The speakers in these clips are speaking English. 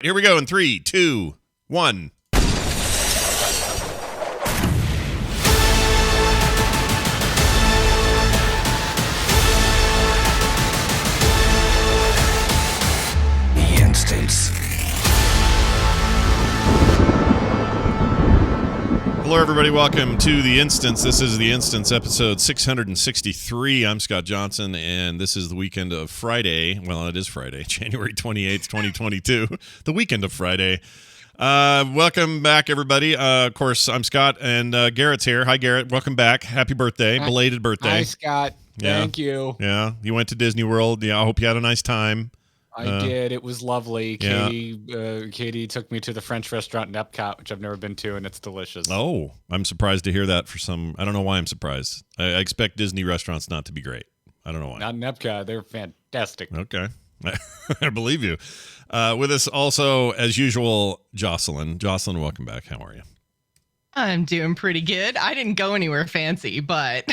Here we go in 3, 2, 1. The Instance. Hello, everybody. Welcome to The Instance. This is The Instance, episode 663. I'm Scott Johnson, and this is the weekend of Friday. Well, it is Friday, January 28th, 2022. The weekend of Friday. Welcome back, everybody. Of course, I'm Scott, and Garrett's here. Hi, Garrett. Welcome back. Happy birthday. Belated birthday. Hi, Scott. Yeah. Thank you. Yeah. You went to Disney World. Yeah, I hope you had a nice time. I did. It was lovely. Yeah. Katie took me to the French restaurant in Epcot, which I've never been to, and it's delicious. Oh, I'm surprised to hear that I don't know why I'm surprised. I expect Disney restaurants not to be great. I don't know why. Not in Epcot. They're fantastic. Okay. I believe you. With us also, as usual, Jocelyn. Jocelyn, welcome back. How are you? I'm doing pretty good. I didn't go anywhere fancy, but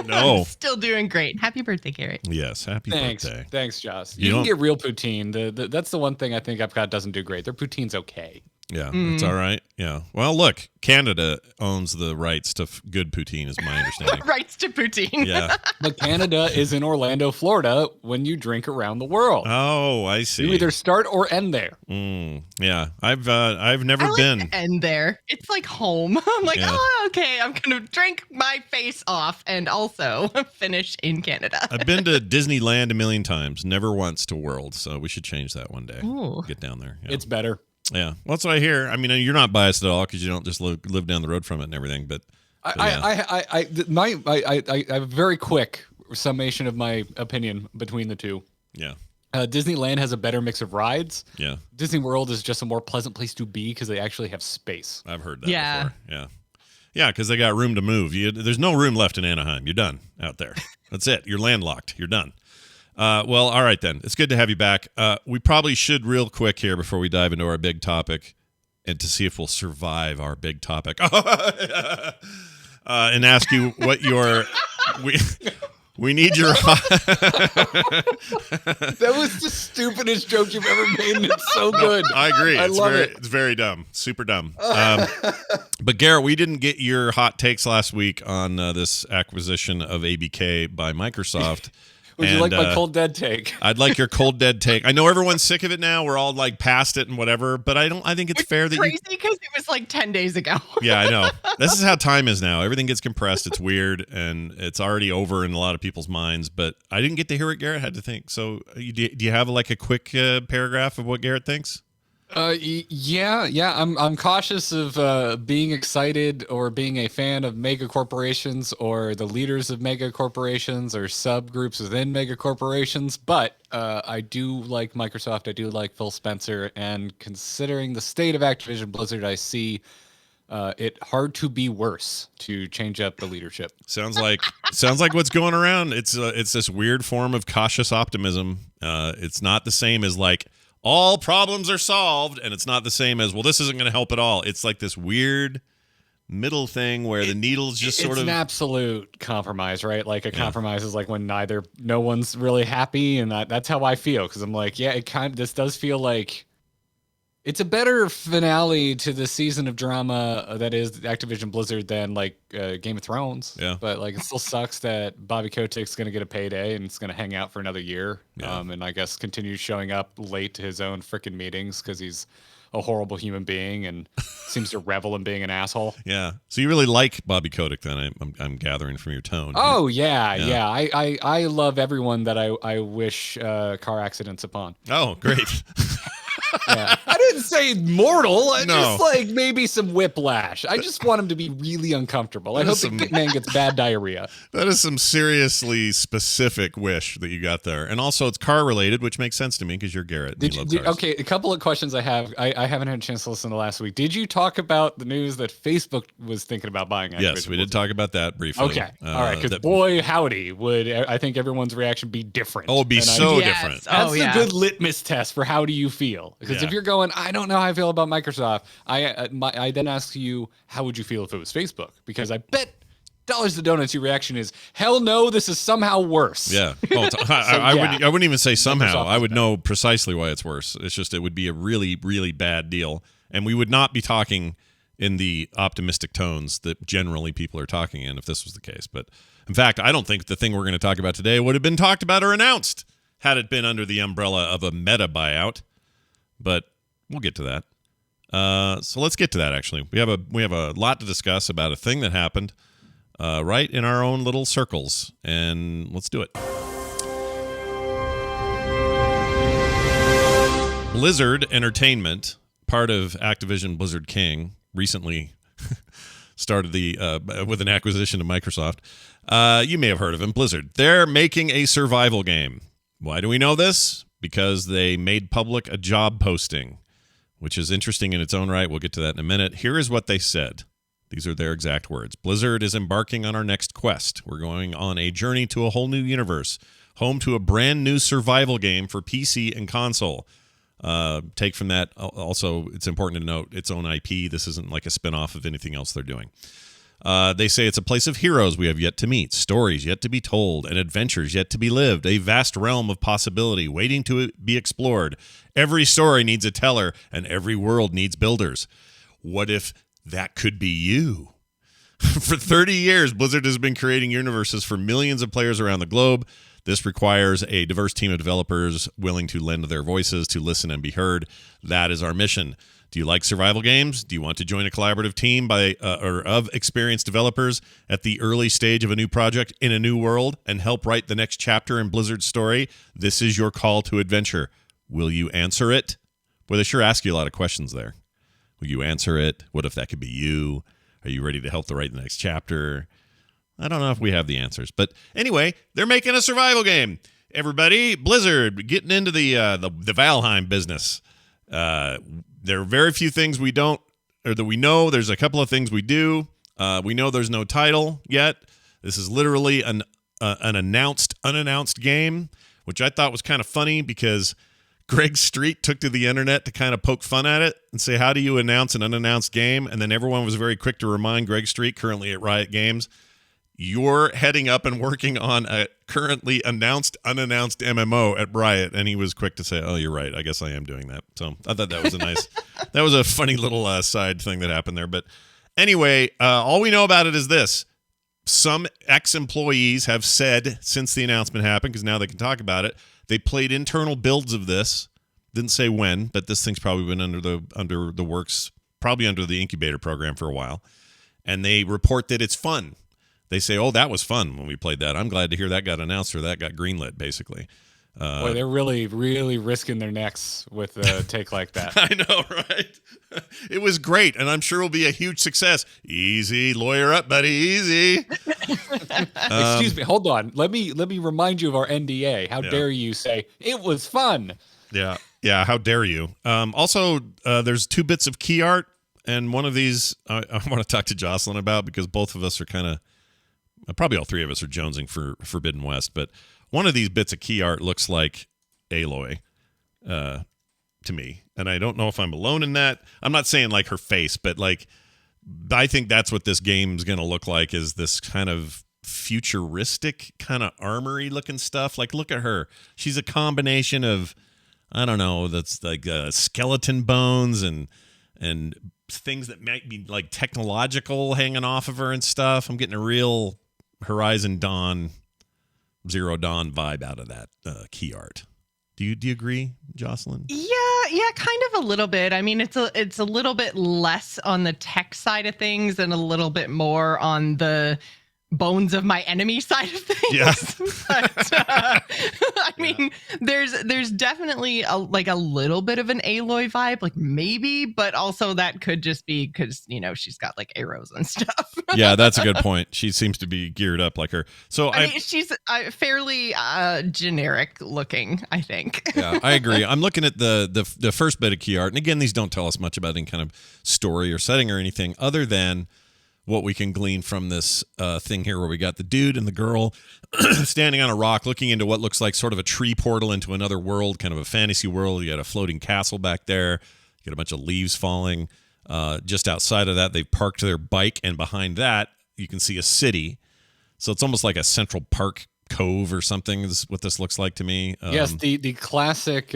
No. I'm still doing great. Happy birthday, Garrett. Yes, happy birthday. Thanks, Joss. You You don't- can get real poutine. That's the one thing I think Epcot doesn't do great. Their poutine's okay. Yeah, it's all right. Yeah. Well, look, Canada owns the rights to good poutine, is my understanding. Rights to poutine. Yeah. But Canada is in Orlando, Florida when you drink around the world. Oh, I see. You either start or end there. Yeah, I've never I like been. to end there. It's like home. I'm like, Yeah. oh, okay. I'm going to drink my face off and also finish in Canada. I've been to Disneyland a million times, never once to World, so we should change that one day. Ooh. Get down there. Yeah. It's better. Yeah, well, that's what I hear. I mean, you're not biased at all because you don't just live down the road from it and everything. But I have a very quick summation of my opinion between the two. yeah, Disneyland has a better mix of rides. yeah, Disney World is just a more pleasant place to be because they actually have space. I've heard that Yeah. before. Yeah, because they got room to move. There's no room left in Anaheim. You're done out there. That's it. You're landlocked. You're done. Well, all right then. It's good to have you back. We probably should real quick here before we dive into our big topic, and to see if we'll survive our big topic, and ask you what your we need your. That was the stupidest joke you've ever made, and it's so good. I agree. I love it. It's very dumb. Super dumb. But Garrett, we didn't get your hot takes last week on this acquisition of ABK by Microsoft. Would you like my cold dead take? I'd like your cold dead take. I know everyone's sick of it now. We're all like past it and whatever, but I think it's fair that crazy because it was like 10 days ago. Yeah, I know. This is how time is now. Everything gets compressed. It's weird, and it's already over in a lot of people's minds. But I didn't get to hear what Garrett had to think. So, do you have like a quick paragraph of what Garrett thinks? Yeah. I'm cautious of being excited or being a fan of mega corporations or the leaders of mega corporations or subgroups within mega corporations. But I do like Microsoft. I do like Phil Spencer. And considering the state of Activision Blizzard, I see it hard to be worse to change up the leadership. Sounds like what's going around. It's this weird form of cautious optimism. It's not the same as like all problems are solved, and it's not the same as, well, this isn't going to help at all. It's like this weird middle thing where the needle's just sort of... It's an absolute compromise, right? Like a compromise is like when no one's really happy, and that's how I feel, because I'm like, yeah, this does feel like it's a better finale to the season of drama that is Activision Blizzard than like Game of Thrones. Yeah. But like it still sucks that Bobby Kotick's going to get a payday and it's going to hang out for another year. Yeah. And I guess continue showing up late to his own freaking meetings because he's a horrible human being and seems to revel in being an asshole. Yeah. So you really like Bobby Kotick then, I'm gathering from your tone. Oh, yeah. I love everyone that I wish car accidents upon. Oh, great. Yeah. I didn't say mortal. I No. just like maybe some whiplash. I just want him to be really uncomfortable. I hope the man gets bad diarrhea. That is some seriously specific wish that you got there. And also it's car related, which makes sense to me because you're Garrett. And you love cars. Okay, a couple of questions I have. I haven't had a chance to listen to last week. Did you talk about the news that Facebook was thinking about buying Activision? Yes, we did talk about that briefly. Okay. All right. Because boy, howdy, would I think everyone's reation be different. Oh, it'd be And so Yes. different. That's Oh, a yeah. good litmus test for how do you feel. Because if you're going, I don't know how I feel about Microsoft, I then ask you, how would you feel if it was Facebook? Because I bet $6 to donuts, your reaction is, hell no, this is somehow worse. Yeah. Well, I wouldn't even say somehow. I would know precisely why it's worse. It's just it would be a really, really bad deal. And we would not be talking in the optimistic tones that generally people are talking in if this was the case. But in fact, I don't think the thing we're going to talk about today would have been talked about or announced had it been under the umbrella of a meta buyout. But we'll get to that. So let's get to that, actually. We have a lot to discuss about a thing that happened right in our own little circles. And let's do it. Blizzard Entertainment, part of Activision Blizzard King, recently started with an acquisition of Microsoft. You may have heard of him, Blizzard. They're making a survival game. Why do we know this? Because they made public a job posting, which is interesting in its own right. We'll get to that in a minute. Here is what they said. These are their exact words. Blizzard is embarking on our next quest. We're going on a journey to a whole new universe, home to a brand new survival game for PC and console. Take from that, also, it's important to note its own IP. This isn't like a spinoff of anything else they're doing. They say it's a place of heroes we have yet to meet, stories yet to be told, and adventures yet to be lived, a vast realm of possibility waiting to be explored. Every story needs a teller, and every world needs builders. What if that could be you? For 30 years, Blizzard has been creating universes for millions of players around the globe. This requires a diverse team of developers willing to lend their voices to listen and be heard. That is our mission. Do you like survival games? Do you want to join a collaborative team of experienced developers at the early stage of a new project in a new world and help write the next chapter in Blizzard's story? This is your call to adventure. Will you answer it? Well, they sure ask you a lot of questions there. Will you answer it? What if that could be you? Are you ready to help to write the next chapter? I don't know if we have the answers. But anyway, they're making a survival game. Everybody, Blizzard, getting into the Valheim business. There are very few things we don't, or that we know. There's a couple of things we do. We know there's no title yet. This is literally an unannounced game, which I thought was kind of funny because Greg Street took to the internet to kind of poke fun at it and say, how do you announce an unannounced game? And then everyone was very quick to remind Greg Street, currently at Riot Games, you're heading up and working on a currently unannounced MMO at Riot. And he was quick to say, oh, you're right. I guess I am doing that. So I thought that was that was a funny little side thing that happened there. But anyway, all we know about it is this. Some ex-employees have said since the announcement happened, because now they can talk about it, they played internal builds of this. Didn't say when, but this thing's probably been under the works, probably under the incubator program for a while. And they report that it's fun. They say, oh, that was fun when we played that. I'm glad to hear that got announced or that got greenlit, basically. Boy, they're really, really risking their necks with a take like that. I know, right? It was great, and I'm sure it'll be a huge success. Easy, lawyer up, buddy, easy. Excuse me, hold on. Let me remind you of our NDA. How dare you say it was fun? Yeah, how dare you? Also, there's 2 bits of key art, and one of these I want to talk to Jocelyn about because both of us are kind of, probably all 3 of us are jonesing for Forbidden West, but one of these bits of key art looks like Aloy to me, and I don't know if I'm alone in that. I'm not saying like her face, but like I think that's what this game's going to look like, is this kind of futuristic kind of armory looking stuff. Like, look at her. She's a combination of, I don't know, that's like skeleton bones and things that might be like technological hanging off of her and stuff. I'm getting a real Horizon Zero Dawn vibe out of that key art. Do you agree, Jocelyn? Yeah, kind of a little bit. I mean, it's a little bit less on the tech side of things and a little bit more on the bones of my enemy side of things. Yeah. But, I mean, there's definitely a little bit of an Aloy vibe, like maybe, but also that could just be because, she's got like arrows and stuff. Yeah, that's a good point. She seems to be geared up like her. So I mean, she's fairly generic looking, I think. Yeah, I agree. I'm looking at the first bit of key art, and again, these don't tell us much about any kind of story or setting or anything other than what we can glean from this thing here, where we got the dude and the girl standing on a rock looking into what looks like sort of a tree portal into another world, kind of a fantasy world. You got a floating castle back there. You got a bunch of leaves falling. Just outside of that, they've parked their bike, and behind that, you can see a city. So it's almost like a Central Park cove or something is what this looks like to me. Yes, the classic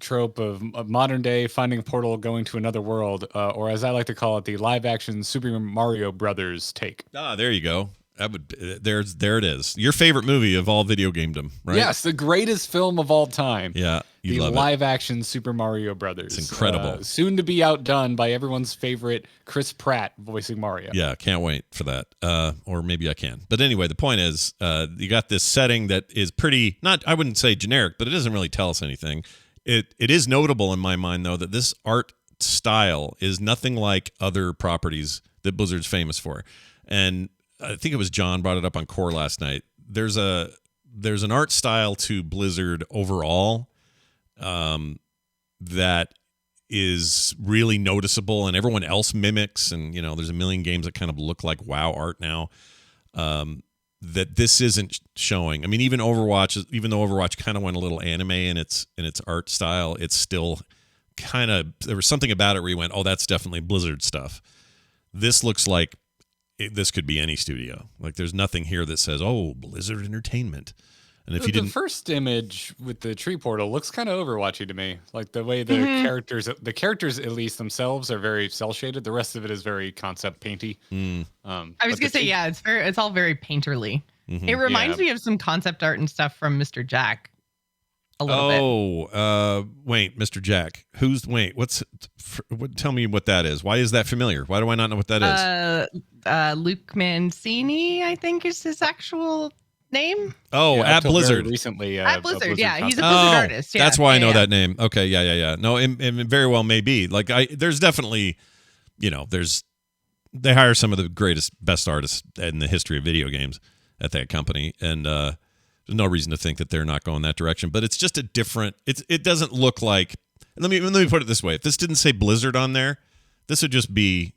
trope of modern day finding a portal, going to another world, or as I like to call it, the live action Super Mario Brothers take. There you go. That would there it is. Your favorite movie of all video gamedom, right? Yes, the greatest film of all time. Yeah, you the love live action Super Mario Brothers. It's incredible. Soon to be outdone by everyone's favorite Chris Pratt voicing Mario. Yeah, can't wait for that. Or maybe I can. But anyway, the point is, you got this setting that is pretty, not, I wouldn't say generic, but it doesn't really tell us anything. It is notable in my mind, though, that this art style is nothing like other properties that Blizzard's famous for. And I think it was John brought it up on Core last night. There's an art style to Blizzard overall that is really noticeable, and everyone else mimics. And there's a million games that kind of look like WoW art now. That this isn't showing. I mean, even Overwatch, even though Overwatch kind of went a little anime in its art style, it's still kind of, there was something about it where you went, oh, that's definitely Blizzard stuff. This looks like this could be any studio. Like, there's nothing here that says, oh, Blizzard Entertainment. And if the first image with the tree portal looks kind of Overwatchy to me. Like the way the characters at least themselves are very cel shaded. The rest of it is very concept painty. I was gonna say, yeah, it's all very painterly. Mm-hmm. It reminds me of some concept art and stuff from Mr. Jack. A little bit. Wait, Mr. Jack. Tell me what that is. Why is that familiar? Why do I not know what that is? Luke Mancini, I think is his actual name. Oh, at Blizzard. Recently. At Blizzard, yeah. He's a Blizzard artist. Yeah. That's why I know that name. Okay, yeah. No, it very well may be. Like, there's definitely, they hire some of the best artists in the history of video games at that company. And, there's no reason to think that they're not going that direction, but it's just a different. It doesn't look like. Let me put it this way: if this didn't say Blizzard on there, this would just be,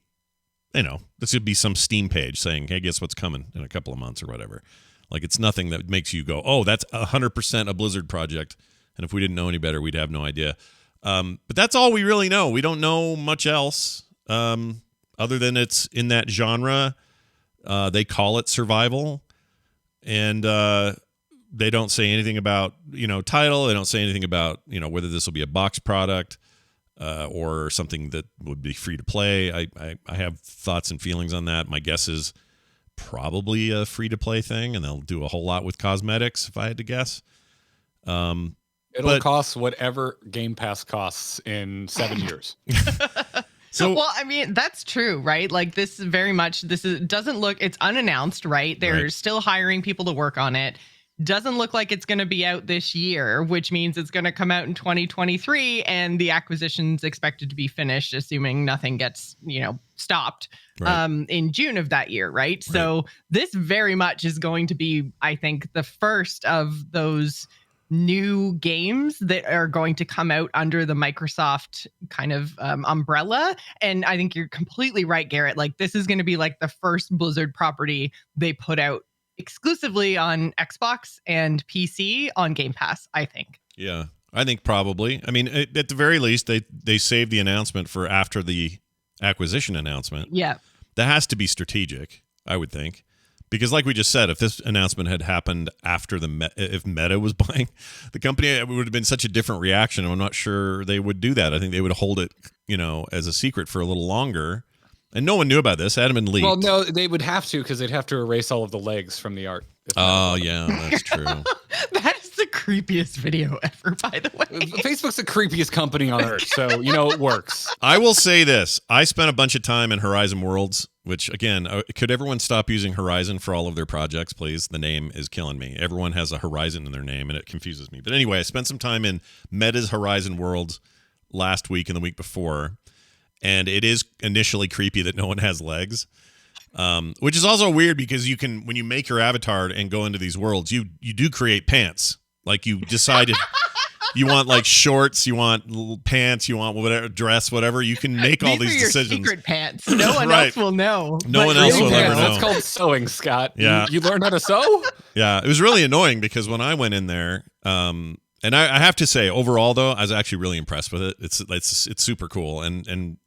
this would be some Steam page saying, "Hey, guess what's coming in a couple of months or whatever." Like, it's nothing that makes you go, "Oh, that's 100% a Blizzard project." And if we didn't know any better, we'd have no idea. But that's all we really know. We don't know much else other than it's in that genre. They call it survival, and. They don't say anything about, title. They don't say anything about, whether this will be a box product or something that would be free to play. I have thoughts and feelings on that. My guess is probably a free to play thing, and they'll do a whole lot with cosmetics, if I had to guess. It'll cost whatever Game Pass costs in 7 years. Well, I mean, that's true, right? Like, this doesn't look, it's unannounced, right? They're still hiring people to work on it. Doesn't look like it's going to be out this year, which means it's going to come out in 2023, and the acquisition's expected to be finished, assuming nothing gets, stopped in June of that year, right? So this very much is going to be, I think, the first of those new games that are going to come out under the Microsoft kind of umbrella. And I think you're completely right, Garrett. Like, this is going to be like the first Blizzard property they put out exclusively on Xbox and PC on Game Pass, I think. Yeah, I think probably. I mean, at the very least, they saved the announcement for after the acquisition announcement. Yeah. That has to be strategic, I would think. Because like we just said, if this announcement had happened after if Meta was buying the company, it would have been such a different reaction. I'm not sure they would do that. I think they would hold it, as a secret for a little longer. And no one knew about this. It hadn't been leaked. Well, no, they would have to, because they'd have to erase all of the legs from the art. Oh, yeah, that's true. That is the creepiest video ever, by the way. Facebook's the creepiest company on earth, so, it works. I will say this. I spent a bunch of time in Horizon Worlds, which, again, could everyone stop using Horizon for all of their projects, please? The name is killing me. Everyone has a Horizon in their name, and it confuses me. But anyway, I spent some time in Meta's Horizon Worlds last week and the week before. And it is initially creepy that no one has legs, which is also weird because you can, when you make your avatar and go into these worlds, you do create pants. Like, you decide if you want like shorts, you want little pants, you want whatever dress, whatever. You can make all these decisions. Secret pants. No one else will know. No one else will ever know. That's called sewing, Scott. Yeah, you learned how to sew. Yeah, it was really annoying because when I went in there. And I have to say, overall, though, I was actually really impressed with it. It's super cool, and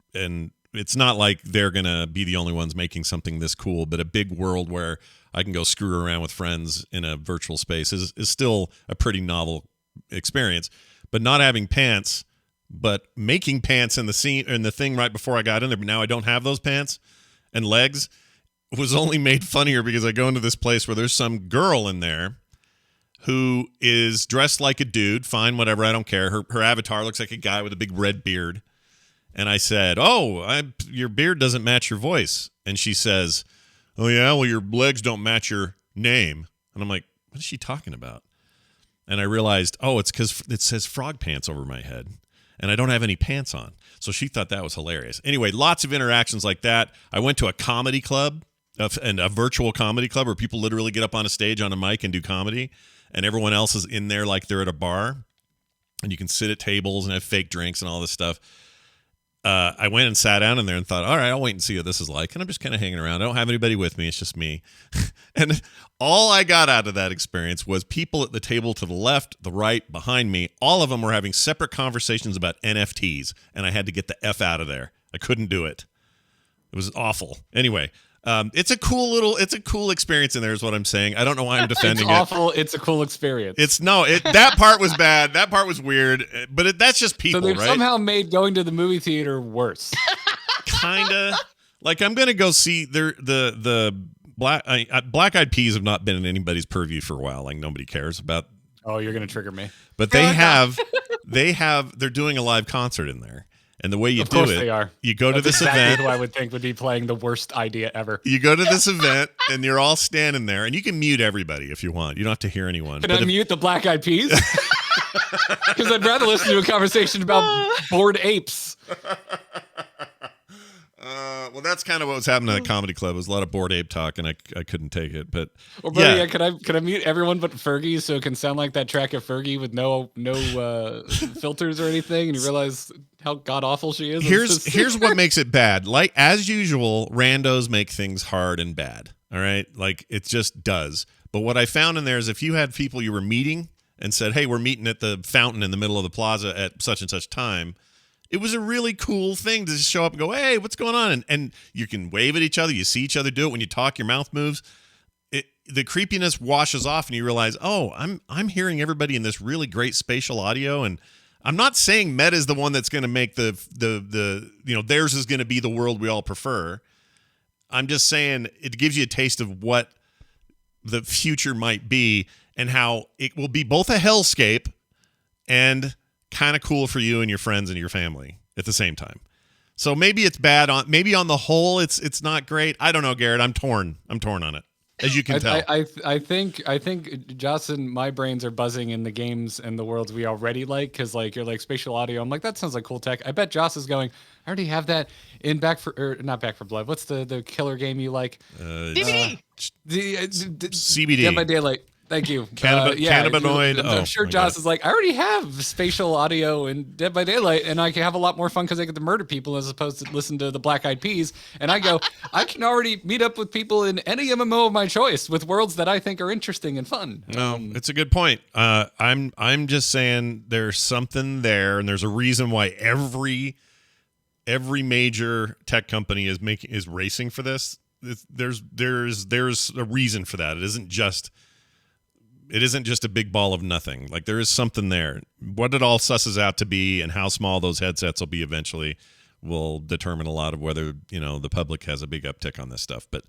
it's not like they're going to be the only ones making something this cool, but a big world where I can go screw around with friends in a virtual space is still a pretty novel experience. But not having pants, but making pants in the scene and the thing right before I got in there, but now I don't have those pants and legs, was only made funnier because I go into this place where there's some girl in there who is dressed like a dude. Fine, whatever, I don't care. Her avatar looks like a guy with a big red beard. And I said, your beard doesn't match your voice. And she says, oh, yeah, well, your legs don't match your name. And I'm like, what is she talking about? And I realized, it's because it says frog pants over my head. And I don't have any pants on. So she thought that was hilarious. Anyway, lots of interactions like that. I went to a comedy club, and a virtual comedy club where people literally get up on a stage on a mic and do comedy. And everyone else is in there like they're at a bar. And you can sit at tables and have fake drinks and all this stuff. I went and sat down in there and thought, all right, I'll wait and see what this is like. And I'm just kind of hanging around. I don't have anybody with me. It's just me. And all I got out of that experience was people at the table to the left, the right, behind me. All of them were having separate conversations about NFTs. And I had to get the F out of there. I couldn't do it. It was awful. Anyway, it's a cool experience in there is what I'm saying. I don't know why I'm defending it's awful. It's a cool experience. That part was bad. That part was weird. But that's just people, so they've right? somehow made going to the movie theater worse. Kinda. Like I'm gonna go see the Black Eyed Peas have not been in anybody's purview for a while. Like nobody cares about. Oh, you're gonna trigger me. But they're doing a live concert in there. And the way you do it, they are. You go to this exactly event. Who I would think would be playing the worst idea ever. You go to this event, and you're all standing there, and you can mute everybody if you want. You don't have to hear anyone. Can I mute the Black Eyed Peas? Because I'd rather listen to a conversation about bored apes. Well, that's kind of what was happening at the comedy club. It was a lot of bored ape talk, and I couldn't take it. But Or better yet, could I mute everyone but Fergie so it can sound like that track of Fergie with no filters or anything, and you realize how god awful she is? Here's what makes it bad. Like as usual, randos make things hard and bad. All right, like it just does. But what I found in there is if you had people you were meeting and said, "Hey, we're meeting at the fountain in the middle of the plaza at such and such time." It was a really cool thing to just show up and go, hey, what's going on? And you can wave at each other. You see each other do it. When you talk, your mouth moves. The creepiness washes off and you realize, I'm hearing everybody in this really great spatial audio. And I'm not saying Meta is the one that's going to make the theirs is going to be the world we all prefer. I'm just saying it gives you a taste of what the future might be and how it will be both a hellscape and kind of cool for you and your friends and your family at the same time. So maybe it's bad maybe on the whole it's not great. I don't know, Garrett. I'm torn on it, as you can tell. I think Joce and my brains are buzzing in the games and the worlds we already like, because like you're like spatial audio. I'm like, that sounds like cool tech. I bet Joce is going, I already have that in not Back for Blood. What's the killer game you like? DVD. CBD. Dead by Daylight. Thank you. Cannabinoid. I'm sure Joce is like, I already have spatial audio in Dead by Daylight, and I can have a lot more fun because I get to murder people as opposed to listen to the Black Eyed Peas. And I go, I can already meet up with people in any MMO of my choice with worlds that I think are interesting and fun. No, it's a good point. I'm just saying there's something there, and there's a reason why every major tech company is racing for this. There's a reason for that. It isn't just a big ball of nothing. Like there is something there. What it all susses out to be and how small those headsets will be eventually will determine a lot of whether, the public has a big uptick on this stuff. But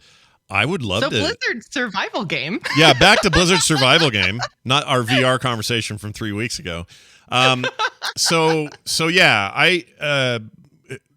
I would love to. Blizzard's survival game. Yeah, back to Blizzard's survival game, not our VR conversation from 3 weeks ago. So yeah,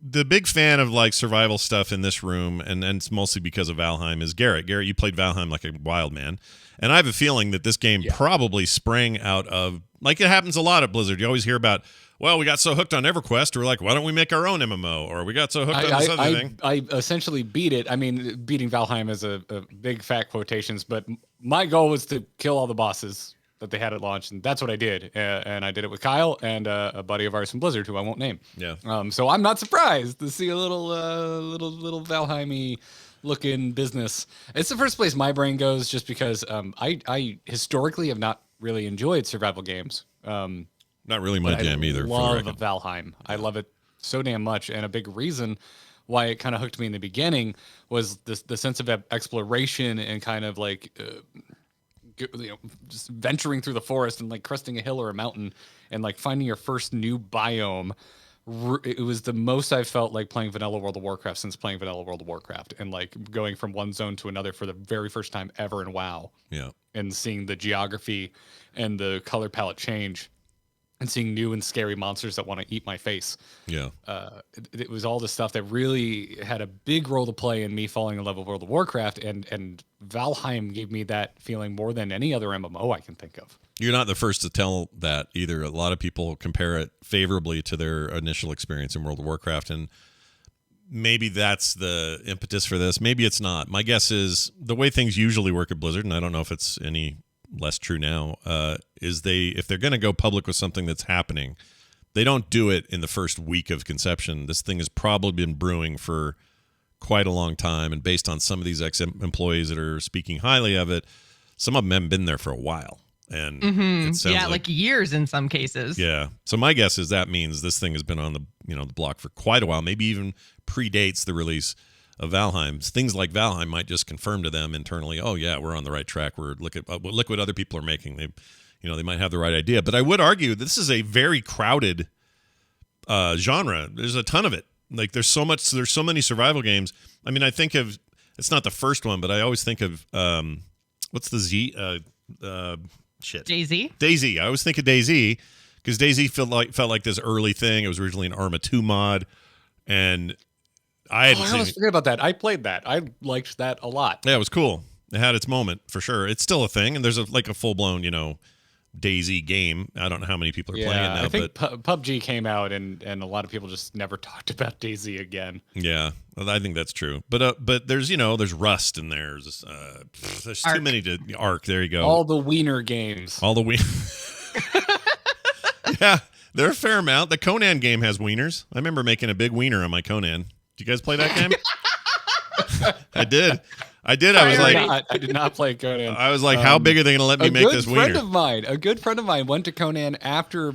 the big fan of like survival stuff in this room, and it's mostly because of Valheim, is Garrett. Garrett, you played Valheim like a wild man. And I have a feeling that this game probably sprang out of, like it happens a lot at Blizzard. You always hear about, well, we got so hooked on EverQuest, we're like, why don't we make our own MMO? Or we got so hooked on this other thing. I essentially beat it. I mean, beating Valheim is a big fat quotations, but my goal was to kill all the bosses that they had at launch, and that's what I did. And I did it with Kyle and a buddy of ours from Blizzard, who I won't name. Yeah. So I'm not surprised to see a little Valheim-y looking business. It's the first place my brain goes, just because I historically have not really enjoyed survival games. Not really my jam either. Love Valheim. I love it so damn much, and a big reason why it kind of hooked me in the beginning was the sense of exploration and kind of like just venturing through the forest and like cresting a hill or a mountain and like finding your first new biome. It was the most I felt like playing vanilla World of Warcraft since playing vanilla World of Warcraft, and like going from one zone to another for the very first time ever in WoW. Yeah. And seeing the geography and the color palette change and seeing new and scary monsters that want to eat my face. Yeah. It was all the stuff that really had a big role to play in me falling in love with World of Warcraft, and Valheim gave me that feeling more than any other MMO I can think of. You're not the first to tell that either. A lot of people compare it favorably to their initial experience in World of Warcraft, and maybe that's the impetus for this. Maybe it's not. My guess is the way things usually work at Blizzard, and I don't know if it's any less true now, is if they're going to go public with something that's happening, they don't do it in the first week of conception. This thing has probably been brewing for quite a long time, and based on some of these ex-employees that are speaking highly of it, some of them haven't been there for a while. And it sounds like years in some cases. Yeah. So my guess is that means this thing has been on the block for quite a while, maybe even predates the release of Valheim. Things like Valheim might just confirm to them internally, oh yeah, we're on the right track. Look what other people are making. They might have the right idea. But I would argue this is a very crowded genre. There's a ton of it. Like there's so many survival games. I mean, I think of, it's not the first one, but I always think of what's the Z DayZ. I always think of DayZ because DayZ felt like this early thing. It was originally an Arma 2 mod, and I almost forget about that. I played that. I liked that a lot. Yeah, it was cool. It had its moment for sure. It's still a thing, and there's a full blown DayZ game. I don't know how many people are playing it now. I think PUBG came out, and a lot of people just never talked about DayZ again. Yeah, I think that's true. But there's there's Rust and there's Arc. Too many to Arc. There you go. All the wiener games. All the Yeah, there are a fair amount. The Conan game has wieners. I remember making a big wiener on my Conan. Did you guys play that game? I did. I was like, I did not play Conan. I was like, how big are they going to let me make this wiener? A good friend of mine went to Conan after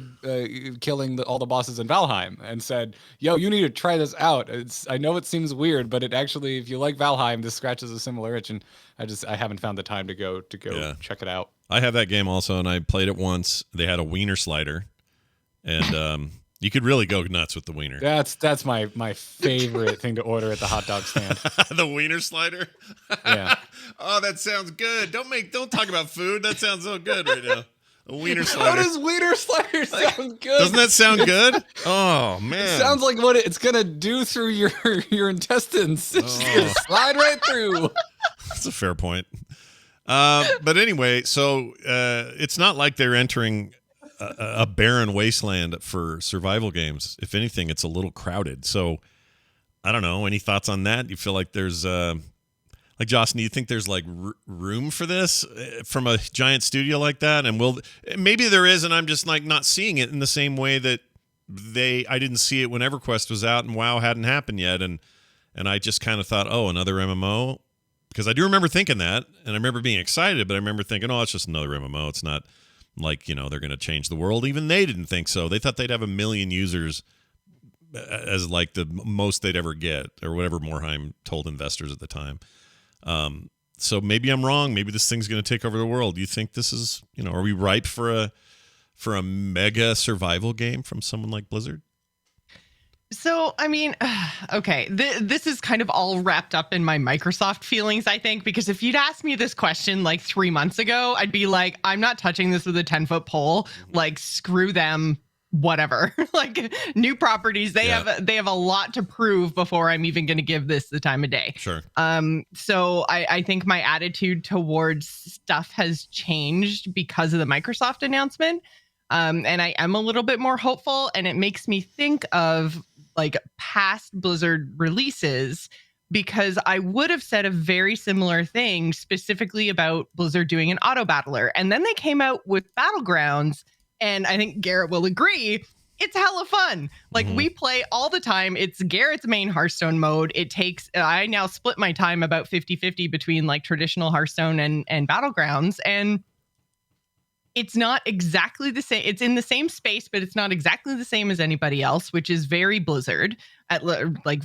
killing all the bosses in Valheim and said, "Yo, you need to try this out. I know it seems weird, but it actually, if you like Valheim, this scratches a similar itch." And I haven't found the time to go check it out. I have that game also, and I played it once. They had a wiener slider, and you could really go nuts with the wiener. That's my favorite thing to order at the hot dog stand. The wiener slider? Yeah. Oh, that sounds good. Don't talk about food. That sounds so good right now. A wiener slider. How does wiener slider sound good? Doesn't that sound good? Oh man. It sounds like what it's gonna do through your intestines. It's just gonna slide right through. That's a fair point. But anyway, so it's not like they're entering a barren wasteland for survival games. If anything, it's a little crowded. So I don't know. Any thoughts on that? You feel like there's like Joce, do you think there's like room for this from a giant studio like that? And maybe there is, and I'm just like not seeing it in the same way that I didn't see it when EverQuest was out and WoW hadn't happened yet. And I just kind of thought, oh, another MMO. Because I do remember thinking that, and I remember being excited, but I remember thinking, oh, it's just another MMO. It's not like, they're going to change the world. Even they didn't think so. They thought they'd have 1 million users as like the most they'd ever get, or whatever Morhaime told investors at the time. So maybe I'm wrong. Maybe this thing's going to take over the world. Do you think this is, are we ripe for a mega survival game from someone like Blizzard? So, I mean, okay, this is kind of all wrapped up in my Microsoft feelings, I think, because if you'd asked me this question like 3 months ago, I'd be like, I'm not touching this with a 10-foot pole. Like, screw them, whatever. Like, new properties, they have a lot to prove before I'm even going to give this the time of day. Sure. So I think my attitude towards stuff has changed because of the Microsoft announcement. And I am a little bit more hopeful, and it makes me think of like past Blizzard releases, because I would have said a very similar thing specifically about Blizzard doing an auto battler. And then they came out with Battlegrounds, and I think Garrett will agree, it's hella fun. Like we play all the time. It's Garrett's main Hearthstone mode. I now split my time about 50-50 between like traditional Hearthstone and Battlegrounds. And it's not exactly the same. It's in the same space, but it's not exactly the same as anybody else, which is very Blizzard. At like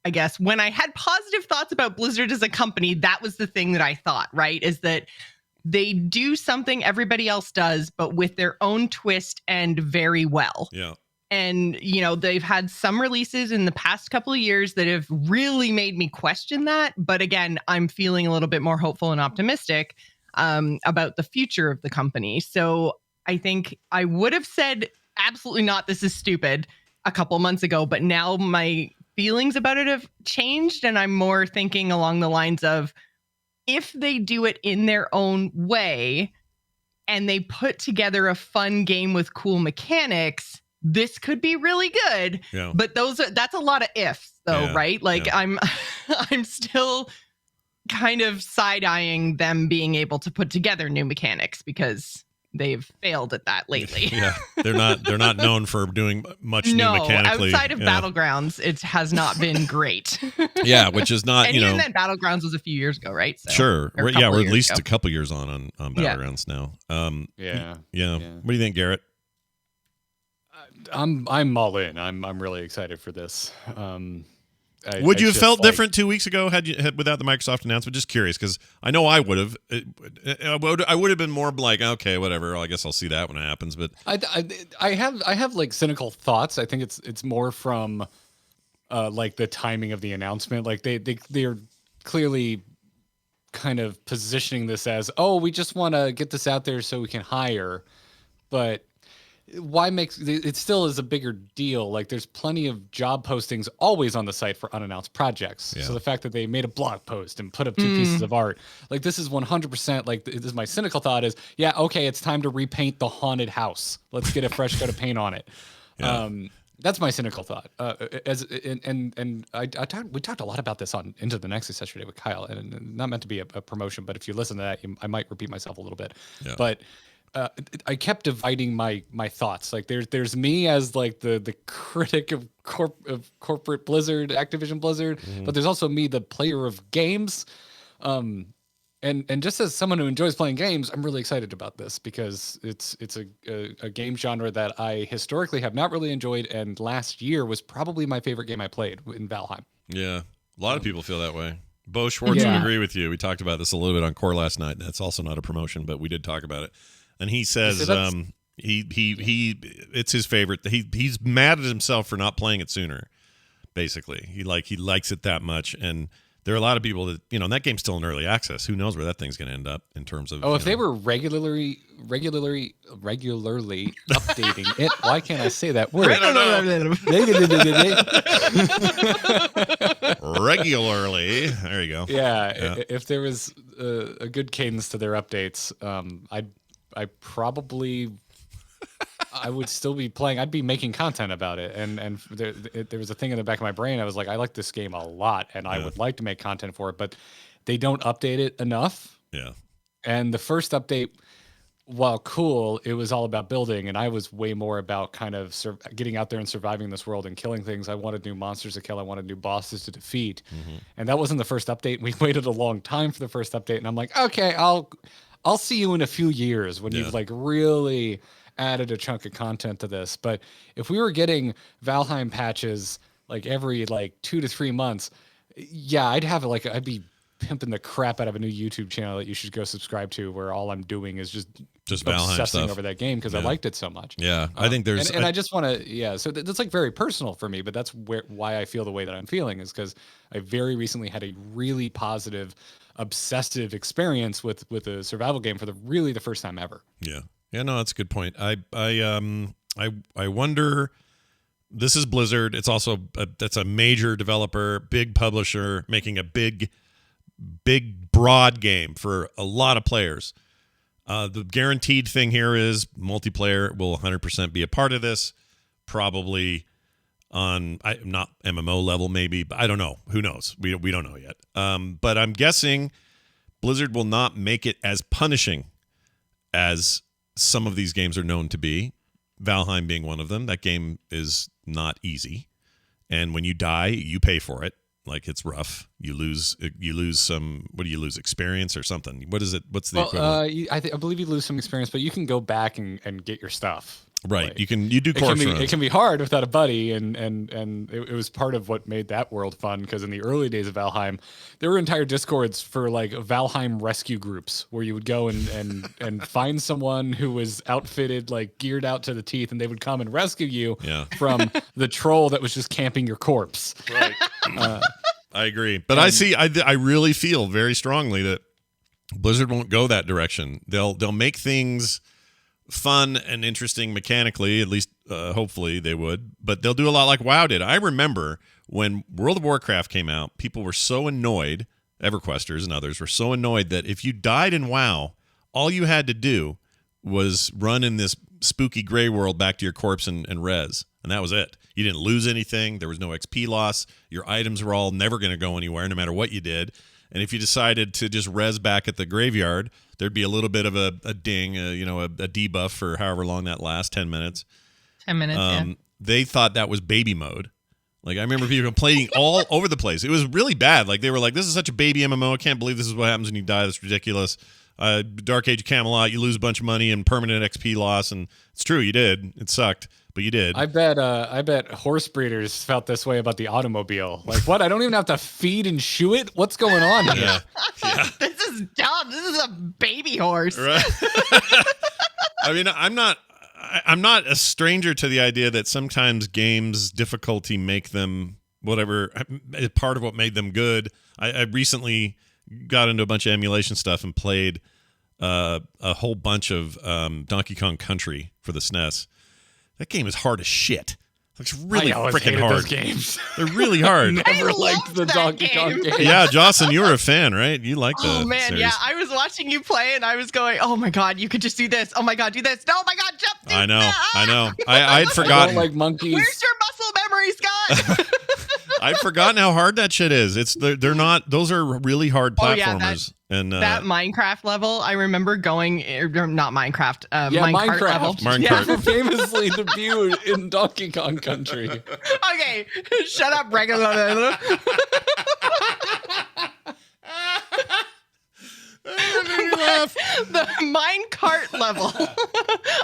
I guess when I had positive thoughts about Blizzard as a company, that was the thing that I thought, right? Is that they do something everybody else does, but with their own twist and very well. Yeah. And, they've had some releases in the past couple of years that have really made me question that. But again, I'm feeling a little bit more hopeful and optimistic about the future of the company. So I think I would have said, absolutely not, this is stupid a couple months ago. But now my feelings about it have changed. And I'm more thinking along the lines of, if they do it in their own way and they put together a fun game with cool mechanics, this could be really good. Yeah. But that's a lot of ifs though, Yeah, right? Like yeah. I'm still kind of side-eyeing them being able to put together new mechanics because they've failed at that lately. Yeah. They're not known for doing much new mechanically. Outside of Battlegrounds, it has not been great. Yeah, which is not, and even then Battlegrounds was a few years ago, right? So, sure. or a Yeah, couple we're at years least ago. a couple years on Battlegrounds now. Yeah. What do you think, Garrett? I'm all in. I'm really excited for this. Would you have just, felt like, different 2 weeks ago had without the Microsoft announcement? Just curious, because I know I would have. I would have been more like, okay, whatever. I guess I'll see that when it happens. But I have like cynical thoughts. I think it's more from like the timing of the announcement. Like they're clearly kind of positioning this as, oh, we just want to get this out there so we can hire, but why makes it still is a bigger deal? Like there's plenty of job postings always on the site for unannounced projects. Yeah. So the fact that they made a blog post and put up 2 pieces of art, like this is 100% like this is my cynical thought is, yeah, okay, it's time to repaint the haunted house. Let's get a fresh coat of paint on it. Yeah. That's my cynical thought. We talked a lot about this on Into the Nexus yesterday with Kyle, and not meant to be a promotion, but if you listen to that, I might repeat myself a little bit. Yeah. But I kept dividing my thoughts. Like there's me as like the critic of corporate Blizzard, Activision Blizzard, but there's also me, the player of games. And just as someone who enjoys playing games, I'm really excited about this because it's a game genre that I historically have not really enjoyed, and last year was probably my favorite game I played in Valheim. yeah, a lot of people feel that way. Bo Schwartz would agree with you. We talked about this a little bit on Core last night. That's also not a promotion, but we did talk about it. And he says he it's his favorite. He's mad at himself for not playing it sooner. Basically, he likes it that much, and there are a lot of people that and that game's still in early access. Who knows where that thing's going to end up in terms of? Oh, if they were regularly updating it, why can't I say that word? I don't know. Regularly. There you go. Yeah, if there was a good cadence to their updates, I probably I would still be playing. I'd be making content about it, and there was a thing in the back of my brain. I was like, I like this game a lot, and I would like to make content for it, but they don't update it enough. Yeah. And the first update, while cool, it was all about building, and I was way more about kind of getting out there and surviving this world and killing things. I wanted new monsters to kill. I wanted new bosses to defeat, and that wasn't the first update. We waited a long time for the first update, and I'm like, okay, I'll see you in a few years when you've like really added a chunk of content to this. But if we were getting Valheim patches like every 2 to 3 months, yeah, I'd be pimping the crap out of a new YouTube channel that you should go subscribe to, where all I'm doing is just Valheim obsessing stuff over that game because I liked it so much. Yeah, I think there's and I just want to so that's like very personal for me, but that's why I feel the way that I'm feeling is because I very recently had a really positive, obsessive experience with a survival game for the first time ever. Yeah. Yeah, no, that's a good point. I wonder. This is Blizzard. It's also that's a major developer, big publisher, making a big, broad game for a lot of players. The guaranteed thing here is multiplayer will 100% be a part of this. Probably on not MMO level, maybe, but I don't know. Who knows? We don't know yet. But I'm guessing Blizzard will not make it as punishing as some of these games are known to be, Valheim being one of them. That game is not easy, and when you die, you pay for it. Like, it's rough. You lose some. What do you lose? Experience or something? What is it? What's the equivalent? I believe you lose some experience, but you can go back and get your stuff. Right. Like, You do corpse runs. It can be hard without a buddy, and it was part of what made that world fun, because in the early days of Valheim, there were entire discords for like Valheim rescue groups where you would go and find someone who was outfitted, like geared out to the teeth, and they would come and rescue you from the troll that was just camping your corpse. Right. I agree. But I really feel very strongly that Blizzard won't go that direction. They'll make things fun and interesting mechanically, at least hopefully they would, but they'll do a lot like WoW did. I remember when World of Warcraft came out, people were so annoyed, EverQuesters and others were so annoyed that if you died in WoW, all you had to do was run in this spooky gray world back to your corpse and res, and that was it. You didn't lose anything. There was no XP loss. Your items were all never going to go anywhere no matter what you did. And if you decided to just res back at the graveyard, there'd be a little bit of a ding, a debuff for however long that lasts, 10 minutes. 10 minutes, yeah. They thought that was baby mode. Like, I remember people complaining all over the place. It was really bad. Like, they were like, this is such a baby MMO. I can't believe this is what happens when you die. That's ridiculous. Dark Age of Camelot, you lose a bunch of money and permanent XP loss. And it's true, you did. It sucked, but you did. I bet horse breeders felt this way about the automobile. Like, what? I don't even have to feed and shoe it? What's going on here? Yeah. This is dumb. This is a baby horse. Right. I mean, I'm not a stranger to the idea that sometimes games difficulty make them whatever, part of what made them good. I recently got into a bunch of emulation stuff and played a whole bunch of Donkey Kong Country for the SNES. That game is hard as shit. It's really freaking hard. Those games. They're really hard. Never liked the Donkey Kong game. Yeah, Jocelyn, you were a fan, right? You liked the series. Yeah. I was watching you play and I was going, oh my God, you could just do this. Oh my God, do this. No, oh my God, jump. I know. I'd forgotten. I don't like monkeys. Where's your muscle memory, Scott? I'd forgotten how hard that shit is. They're not. Those are really hard platformers. That Minecraft level, I remember going, not Minecraft, Minecraft level. Minecraft. Famously debuted in Donkey Kong Country. Okay, shut up, regular. The minecart level.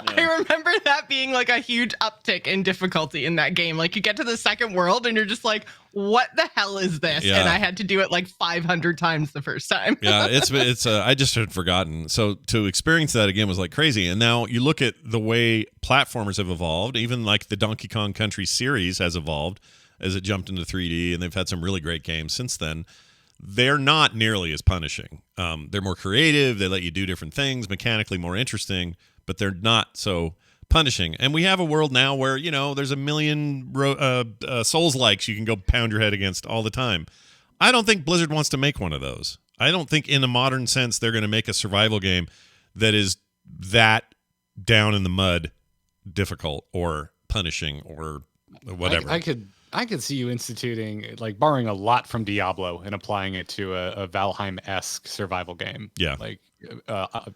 I remember that being like a huge uptick in difficulty in that game. Like, you get to the second world and you're just like, what the hell is this? Yeah. And I had to do it like 500 times the first time. Yeah, it's I just had forgotten. So to experience that again was like crazy. And now you look at the way platformers have evolved, even like the Donkey Kong Country series has evolved as it jumped into 3D, and they've had some really great games since then. They're not nearly as punishing. They're more creative. They let you do different things, mechanically more interesting, but they're not so punishing. And we have a world now where, there's a million Souls-likes you can go pound your head against all the time. I don't think Blizzard wants to make one of those. I don't think in a modern sense they're going to make a survival game that is that down in the mud difficult or punishing or whatever. I could see you instituting, like, borrowing a lot from Diablo and applying it to a Valheim-esque survival game. Yeah. Like,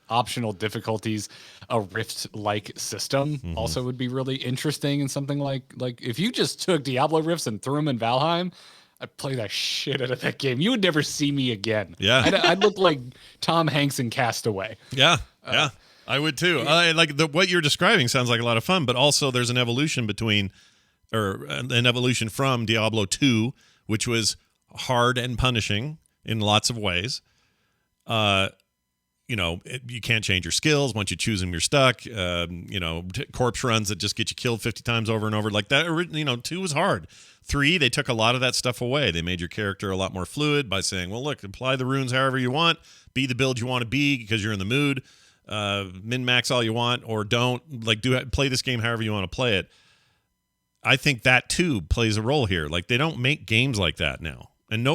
optional difficulties, a Rift-like system also would be really interesting, and something like if you just took Diablo Rifts and threw them in Valheim, I'd play that shit out of that game. You would never see me again. Yeah. I'd look like Tom Hanks in Castaway. Yeah. Yeah. I would too. What you're describing sounds like a lot of fun, but also there's an evolution from Diablo 2, which was hard and punishing in lots of ways. You can't change your skills. Once you choose them, you're stuck. Corpse runs that just get you killed 50 times over and over. Like that, 2 was hard. 3, they took a lot of that stuff away. They made your character a lot more fluid by saying, well, look, apply the runes however you want, be the build you want to be because you're in the mood, min-max all you want, or don't. Like, play this game however you want to play it. I think that too plays a role here. Like, they don't make games like that now. And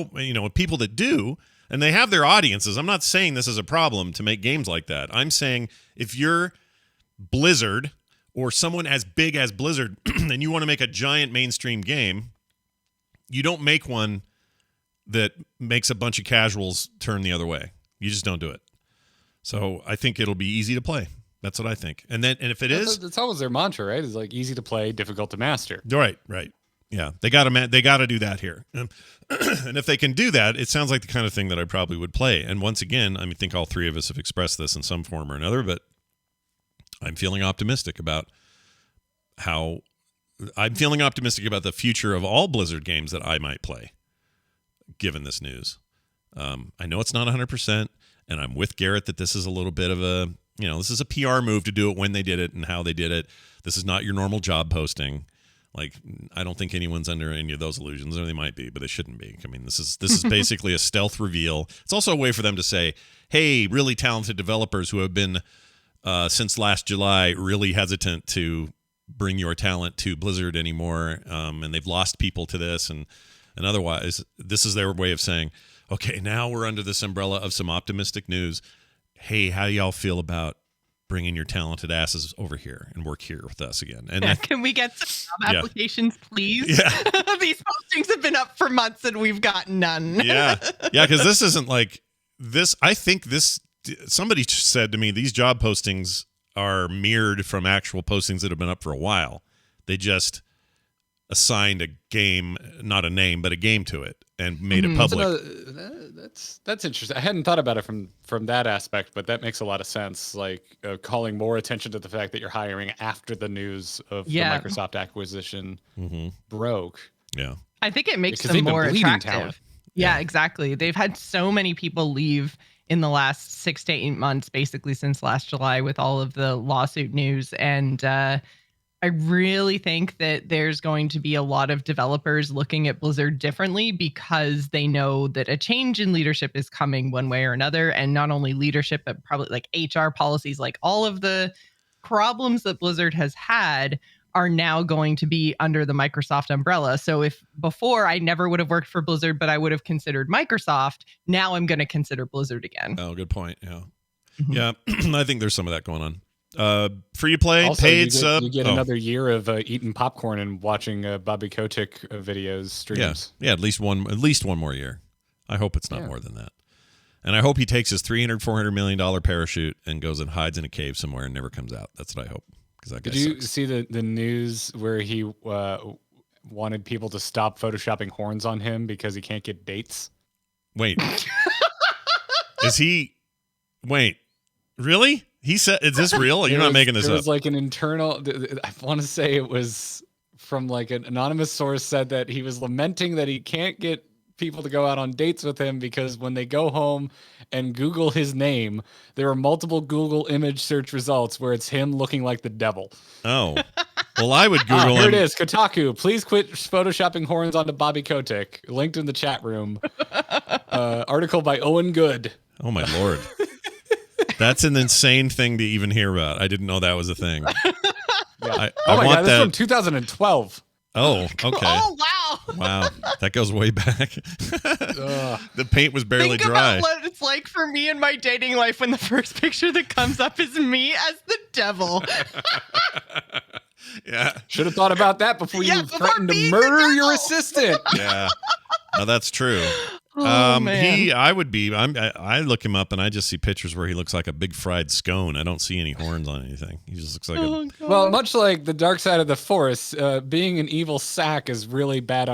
people that do, and they have their audiences. I'm not saying this is a problem to make games like that. I'm saying if you're Blizzard or someone as big as Blizzard and you want to make a giant mainstream game, you don't make one that makes a bunch of casuals turn the other way. You just don't do it. So I think it'll be easy to play. That's what I think. And if it is, it's always their mantra, right? It's like easy to play, difficult to master. Right. Yeah, they got to do that here. And if they can do that, it sounds like the kind of thing that I probably would play. And once again, I think all three of us have expressed this in some form or another, but I'm feeling optimistic about how I'm feeling optimistic about the future of all Blizzard games that I might play, given this news. I know it's not 100%, and I'm with Garrett that this is a little bit of a, this is a PR move to do it when they did it and how they did it. This is not your normal job posting. Like, I don't think anyone's under any of those illusions, or they might be, but they shouldn't be. I mean, this is basically a stealth reveal. It's also a way for them to say, hey, really talented developers who have been, since last July, really hesitant to bring your talent to Blizzard anymore, and they've lost people to this, and otherwise, this is their way of saying, okay, now we're under this umbrella of some optimistic news. Hey, how do y'all feel about bringing your talented asses over here and work here with us again? And can we get some job applications, please? Yeah. These postings have been up for months and we've gotten none. Yeah, because this isn't like this. I think this. Somebody said to me, these job postings are mirrored from actual postings that have been up for a while. They just assigned a game, not a name, but a game to it and made it public. That's interesting. I hadn't thought about it from that aspect, but that makes a lot of sense. Like calling more attention to the fact that you're hiring after the news of the Microsoft acquisition broke. Yeah, I think it makes them more attractive. Yeah, exactly. They've had so many people leave in the last 6 to 8 months, basically since last July, with all of the lawsuit news. And I really think that there's going to be a lot of developers looking at Blizzard differently because they know that a change in leadership is coming one way or another. And not only leadership, but probably like HR policies, like all of the problems that Blizzard has had are now going to be under the Microsoft umbrella. So if before I never would have worked for Blizzard, but I would have considered Microsoft, now I'm going to consider Blizzard again. Oh, good point. Yeah. Yeah. I think there's some of that going on. Free to play, also, paid sub. You get another year of eating popcorn and watching Bobby Kotick videos, streams. Yeah, at least one more year. I hope it's not more than that. And I hope he takes his $300-400 million parachute and goes and hides in a cave somewhere and never comes out. That's what I hope. Did you see the news where he wanted people to stop photoshopping horns on him because he can't get dates? Wait. Wait, really? He said, is this real? You're not making this up. It was like an internal, I want to say it was from like an anonymous source said that he was lamenting that he can't get people to go out on dates with him because when they go home and Google his name, there are multiple Google image search results where it's him looking like the devil. Oh, well, I would Google him. Here it is. Kotaku, please quit photoshopping horns onto Bobby Kotick. Linked in the chat room. Article by Owen Good. Oh, my Lord. That's an insane thing to even hear about. I didn't know that was a thing. Yeah. Oh my God, this is from 2012. Oh, okay. Oh, wow. Wow. That goes way back. The paint was barely Think dry. about what it's like for me in my dating life when the first picture that comes up is me as the devil. Yeah. Should have thought about that before you threatened to murder your assistant. Yeah. No, that's true. Oh, man. I look him up and I just see pictures where he looks like a big fried scone. I don't see any horns on anything. He just looks like Well, much like the dark side of the force, being an evil sack is really bad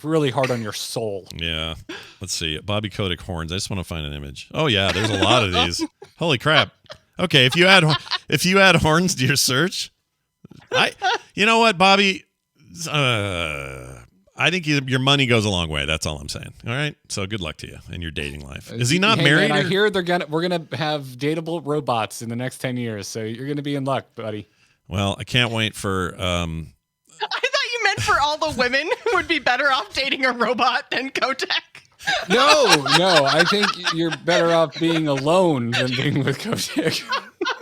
really hard on your soul. Yeah. Let's see. Bobby Kotick horns. I just want to find an image. Oh yeah, there's a lot of these. Holy crap. Okay, if you add horns to your search, you know what, Bobby? I think your money goes a long way. That's all I'm saying. All right. So good luck to you in your dating life. Is he not married? Man, I hear we're gonna have dateable robots in the next 10 years. So you're gonna be in luck, buddy. Well, I can't wait for. I thought you meant for all the women would be better off dating a robot than Kotick. No. I think you're better off being alone than being with Kotick.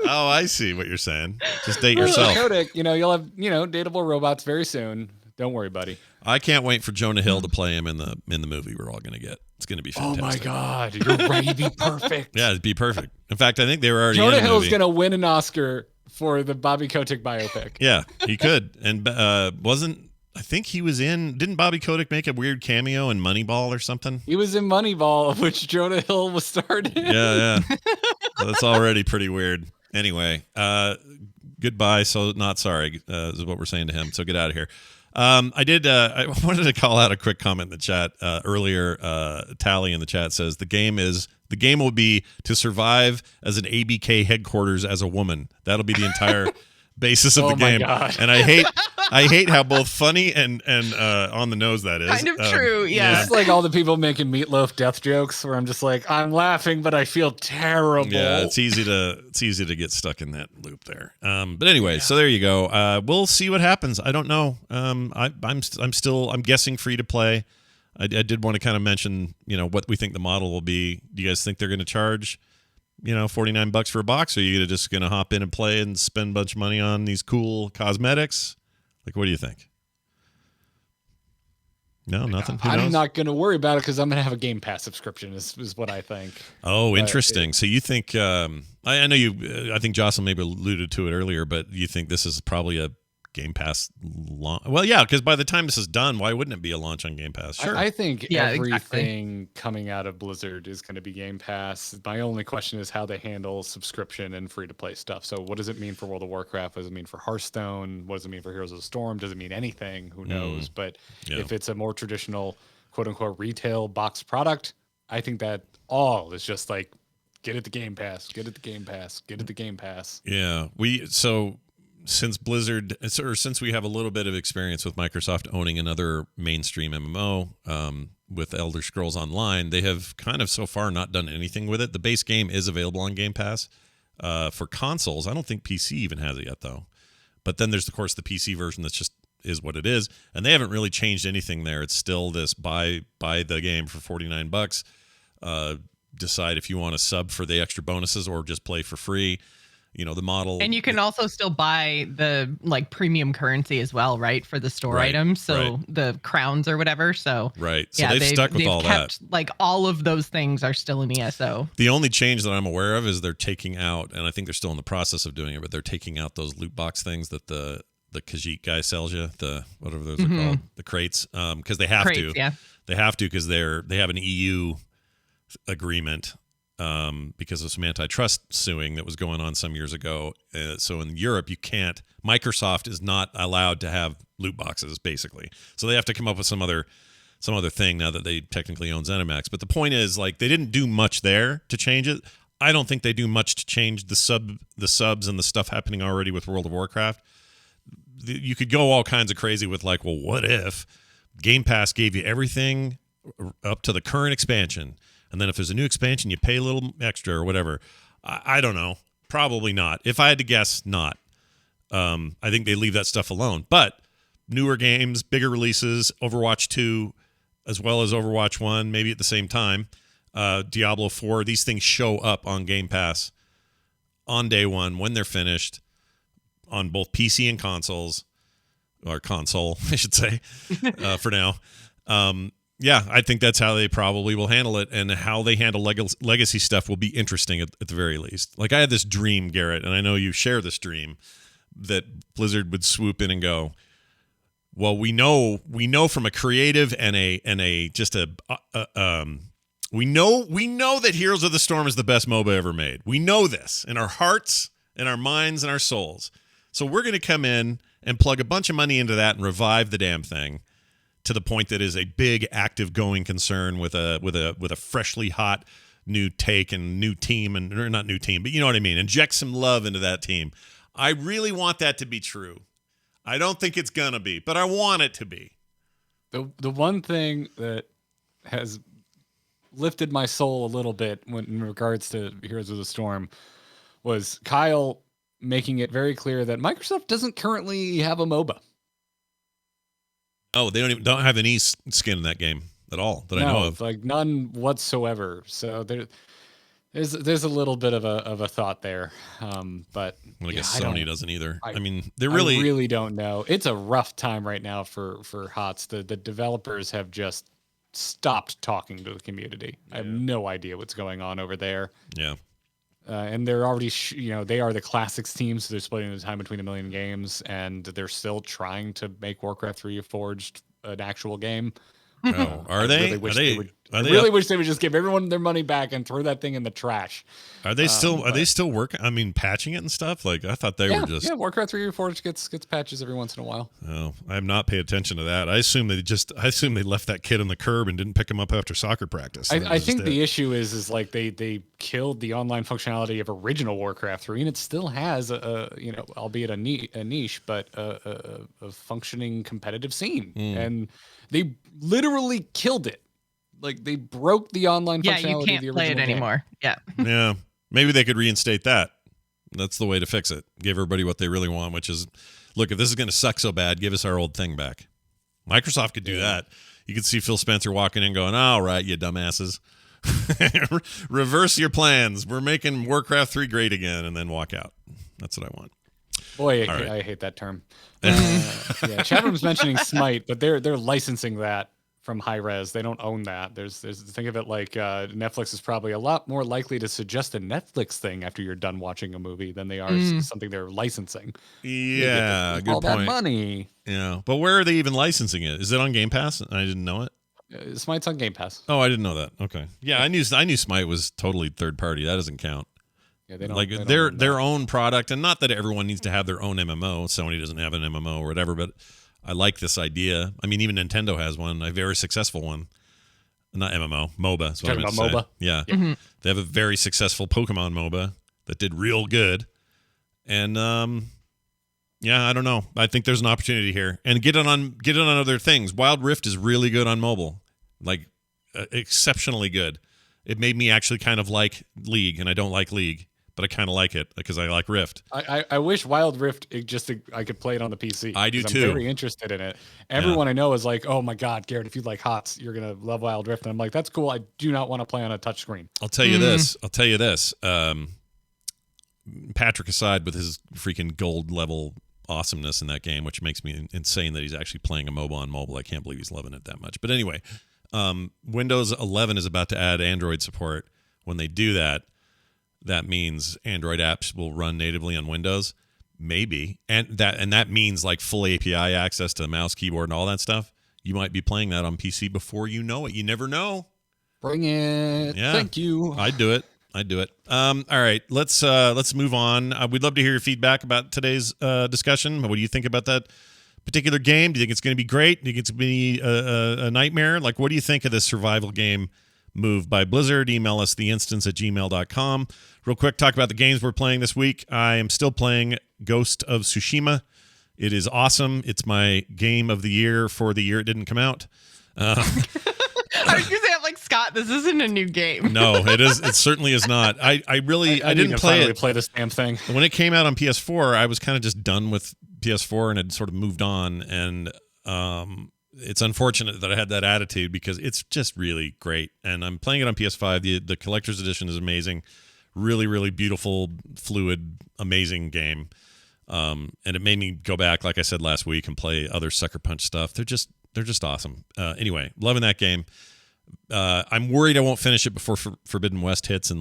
Oh, I see what you're saying. Just date yourself. Kotick, you'll have dateable robots very soon. Don't worry, buddy. I can't wait for Jonah Hill to play him in the movie we're all going to get. It's going to be fantastic. Oh my God, you're ready to be perfect. Yeah, it'd be perfect. In fact, I think they were already Jonah in a Hill's movie. going to win an Oscar for the Bobby Kotick biopic. Yeah, he could. And I think he was didn't Bobby Kotick make a weird cameo in Moneyball or something? He was in Moneyball, which Jonah Hill was starred in. Yeah. Well, that's already pretty weird. Anyway, goodbye, so not sorry, is what we're saying to him. So get out of here. I wanted to call out a quick comment in the chat earlier. Tally in the chat says the game will be to survive as an ABK headquarters as a woman. That'll be the basis of Oh the my game, God. and I hate how both funny and on the nose that is. Kind of true, yeah. It's like all the people making Meatloaf death jokes where I'm just like, I'm laughing, but I feel terrible. Yeah, it's easy to get stuck in that loop there. But anyway, so there you go. We'll see what happens. I don't know. I'm guessing free to play. I did want to kind of mention, what we think the model will be. Do you guys think they're going to charge, $49 for a box, or are you just going to hop in and play and spend a bunch of money on these cool cosmetics? Like, what do you think? No, nothing. Who knows? I'm not going to worry about it because I'm going to have a Game Pass subscription is what I think. Oh, interesting. So you think, I know I think Jocelyn maybe alluded to it earlier, but you think this is probably a Game Pass launch? Well, yeah, because by the time this is done, why wouldn't it be a launch on Game Pass? Sure. I think everything exactly. coming out of Blizzard is going to be Game Pass. My only question is how they handle subscription and free-to-play stuff. So what does it mean for World of Warcraft? What does it mean for Hearthstone? What does it mean for Heroes of the Storm? Does it mean anything? Who knows? But if it's a more traditional, quote-unquote, retail box product, I think that all is just like, get it to Game Pass, get it to Game Pass, get it to Game Pass. Yeah. Since Blizzard, or since we have a little bit of experience with Microsoft owning another mainstream MMO with Elder Scrolls Online, they have kind of so far not done anything with it. The base game is available on Game Pass for consoles. I don't think PC even has it yet, though. But then there's, of course, the PC version that's just is what it is, and they haven't really changed anything there. It's still this buy the game for $49. Decide if you want to sub for the extra bonuses or just play for free. The model. And you can also still buy the premium currency as well, right? For the store items. So the crowns or whatever. So right. So they've stuck with all that. All of those things are still in ESO. The only change that I'm aware of is they're taking out, and I think they're still in the process of doing it, but they're taking out those loot box things that the Khajiit guy sells you, the whatever those are called, the crates, because they have to. Yeah. They have to because they have an EU agreement. Because of some antitrust suing that was going on some years ago. So in Europe, you can't. Microsoft is not allowed to have loot boxes, basically. So they have to come up with some other thing now that they technically own ZeniMax. But the point is, they didn't do much there to change it. I don't think they do much to change the subs and the stuff happening already with World of Warcraft. You could go all kinds of crazy with what if Game Pass gave you everything up to the current expansion? And then if there's a new expansion, you pay a little extra or whatever. I don't know. Probably not. If I had to guess, not. I think they leave that stuff alone. But newer games, bigger releases, Overwatch 2, as well as Overwatch 1, maybe at the same time, Diablo 4, these things show up on Game Pass on day one when they're finished on both PC and consoles, or console, I should say, for now. Yeah, I think that's how they probably will handle it, and how they handle legacy stuff will be interesting at the very least. I had this dream, Garrett, and I know you share this dream, that Blizzard would swoop in and go, well, we know from a creative and we know that Heroes of the Storm is the best MOBA ever made. We know this in our hearts, in our minds, and our souls. So we're going to come in and plug a bunch of money into that and revive the damn thing to the point that is a big, active, going concern with a freshly hot new take and new team, or not new team, but you know what I mean. Inject some love into that team. I really want that to be true. I don't think it's gonna be, but I want it to be. The one thing that has lifted my soul a little bit in regards to Heroes of the Storm was Kyle making it very clear that Microsoft doesn't currently have a MOBA. Oh, they don't have any skin in that game at all that I know of. None whatsoever. So there's a little bit of a thought there. But I guess Sony doesn't either. I really don't know. It's a rough time right now for HOTS. The developers have just stopped talking to the community. Yeah. I have no idea what's going on over there. Yeah. And they're already, they are the classics team, so they're splitting the time between a million games, and they're still trying to make Warcraft 3 Reforged an actual game. Oh, are they? Really wish they would I really wish they would just give everyone their money back and throw that thing in the trash. Are they still? Are they still working? I mean, patching it and stuff. Like I thought they were just. Yeah, Warcraft 3 or 4 gets patches every once in a while. Oh, I have not paid attention to that. I assume they left that kid on the curb and didn't pick him up after soccer practice. I think the issue is like they killed the online functionality of original Warcraft 3, and it still has albeit a niche, but a functioning competitive scene, and they literally killed it. Like they broke the online functionality. Yeah, you can't play it anymore. Yeah. Yeah. Maybe they could reinstate that. That's the way to fix it. Give everybody what they really want, which is, look, if this is going to suck so bad, give us our old thing back. Microsoft could do that. You could see Phil Spencer walking in going, all right, you dumbasses. Reverse your plans. We're making Warcraft 3 great again, and then walk out. That's what I want. Boy, I hate that term. Chad was mentioning Smite, but they're licensing that from Hi-Rez. They don't own that. There's think of it like Netflix is probably a lot more likely to suggest a Netflix thing after you're done watching a movie than they are something they're licensing. Yeah, good all point. That money. Yeah, but where are they even licensing it? Is it on Game Pass? I didn't know it. Smite's on Game Pass. Oh, I didn't know that. Okay, yeah, I knew Smite was totally third party. That doesn't count. Yeah, they don't, like their own product, and not that everyone needs to have their own MMO. Sony doesn't have an MMO or whatever, but I like this idea. I mean, even Nintendo has one, a very successful one. Not MMO, MOBA. That's what I meant to say. MOBA? Yeah. Mm-hmm. They have a very successful Pokemon MOBA that did real good. And I don't know. I think there's an opportunity here. And get it on other things. Wild Rift is really good on mobile. Like exceptionally good. It made me actually kind of like League, and I don't like League. But I kind of like it because I like Rift. I wish Wild Rift I could play it on the PC. I do too. I'm very interested in it. Everyone I know is like, "Oh my God, Garrett, if you like HOTS, you're gonna love Wild Rift." And I'm like, "That's cool. I do not want to play on a touchscreen." I'll tell you this. Patrick aside, with his freaking gold level awesomeness in that game, which makes me insane that he's actually playing a MOBA on mobile. I can't believe he's loving it that much. But anyway, Windows 11 is about to add Android support. When they do that. That means Android apps will run natively on Windows, maybe, and that means like full API access to the mouse, keyboard, and all that stuff. You might be playing that on PC before you know it. You never know. Bring it. Yeah. Thank you. I'd do it. All right, let's move on. We'd love to hear your feedback about today's discussion. What do you think about that particular game? Do you think it's going to be great? Do you think it's going to be a nightmare? Like, what do you think of this survival game move by Blizzard? Email us theinstance@gmail.com. Real quick, talk about the games we're playing this week. I am still playing Ghost of Tsushima. It is awesome. It's my game of the year for the year it didn't come out. I was gonna say, I'm like, Scott, this isn't a new game. No, it is. It certainly is not. I didn't play it. Play this damn thing. When it came out on PS4, I was kind of just done with PS4 and had sort of moved on. And it's unfortunate that I had that attitude because it's just really great. And I'm playing it on PS5. The collector's edition is amazing. Really, really beautiful, fluid, amazing game. And it made me go back, like I said last week, and play other Sucker Punch stuff. They're just awesome. Anyway, loving that game. I'm worried I won't finish it before Forbidden West hits in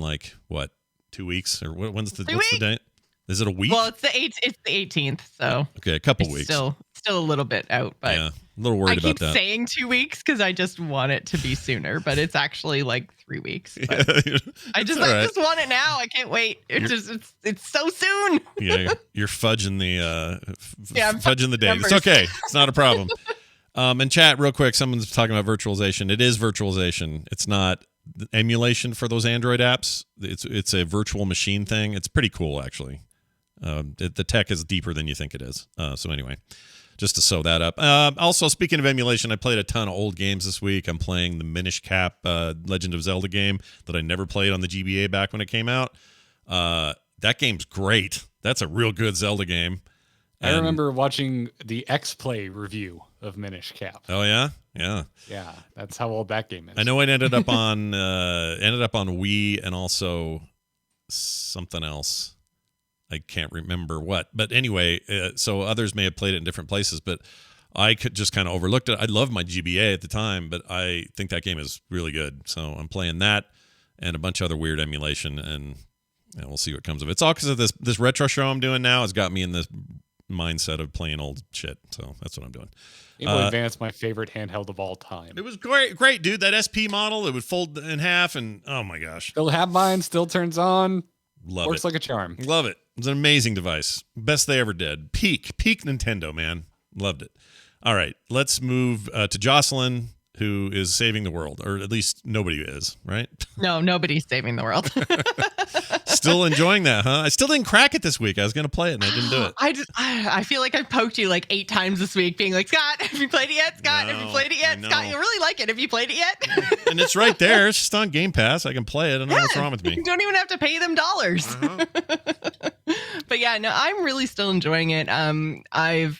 2 weeks or what's the date? Is it a week? Well, it's the 18th, so okay, a couple weeks. Still a little bit out, but yeah, a little worried about that. I keep saying 2 weeks because I just want it to be sooner, but it's actually like 3 weeks. I just want it now. I can't wait. It's so soon. Yeah, you're fudging fudging the date. It's okay. It's not a problem. And chat real quick. Someone's talking about virtualization. It is virtualization. It's not emulation for those Android apps. It's a virtual machine thing. It's pretty cool, actually. The tech is deeper than you think it is. So anyway, just to sew that up. Also, speaking of emulation, I played a ton of old games this week. I'm playing the Minish Cap Legend of Zelda game that I never played on the GBA back when it came out. That game's great. That's a real good Zelda game. I remember watching the X-Play review of Minish Cap. Oh yeah, yeah. Yeah, that's how old that game is. I know it ended up on Wii and also something else. I can't remember what, but anyway, so others may have played it in different places, but I could just kind of overlooked it. I loved my GBA at the time, but I think that game is really good. So I'm playing that and a bunch of other weird emulation, and we'll see what comes of it. It's all because of this retro show I'm doing now. Has got me in this mindset of playing old shit. So that's what I'm doing. Game Boy Advance, my favorite handheld of all time. It was great, dude. That SP model, it would fold in half, and oh my gosh. Still have mine, still turns on. Love Works it. like a charm. Love it. It's an amazing device. Best they ever did. Peak Nintendo, man. Loved it. All right, let's move to Jocelyn, who is saving the world, or at least nobody is, right? No, nobody's saving the world. Still enjoying that, huh? I still didn't crack it this week. I was going to play it, and I didn't do it. I feel like I've poked you like 8 times this week, being like, Scott, have you played it yet? Scott, have you played it yet? Scott, you really like it. Have you played it yet? And it's right there. It's just on Game Pass. I can play it. I don't know what's wrong with me. You don't even have to pay them dollars. Uh-huh. But yeah, no, I'm really still enjoying it. I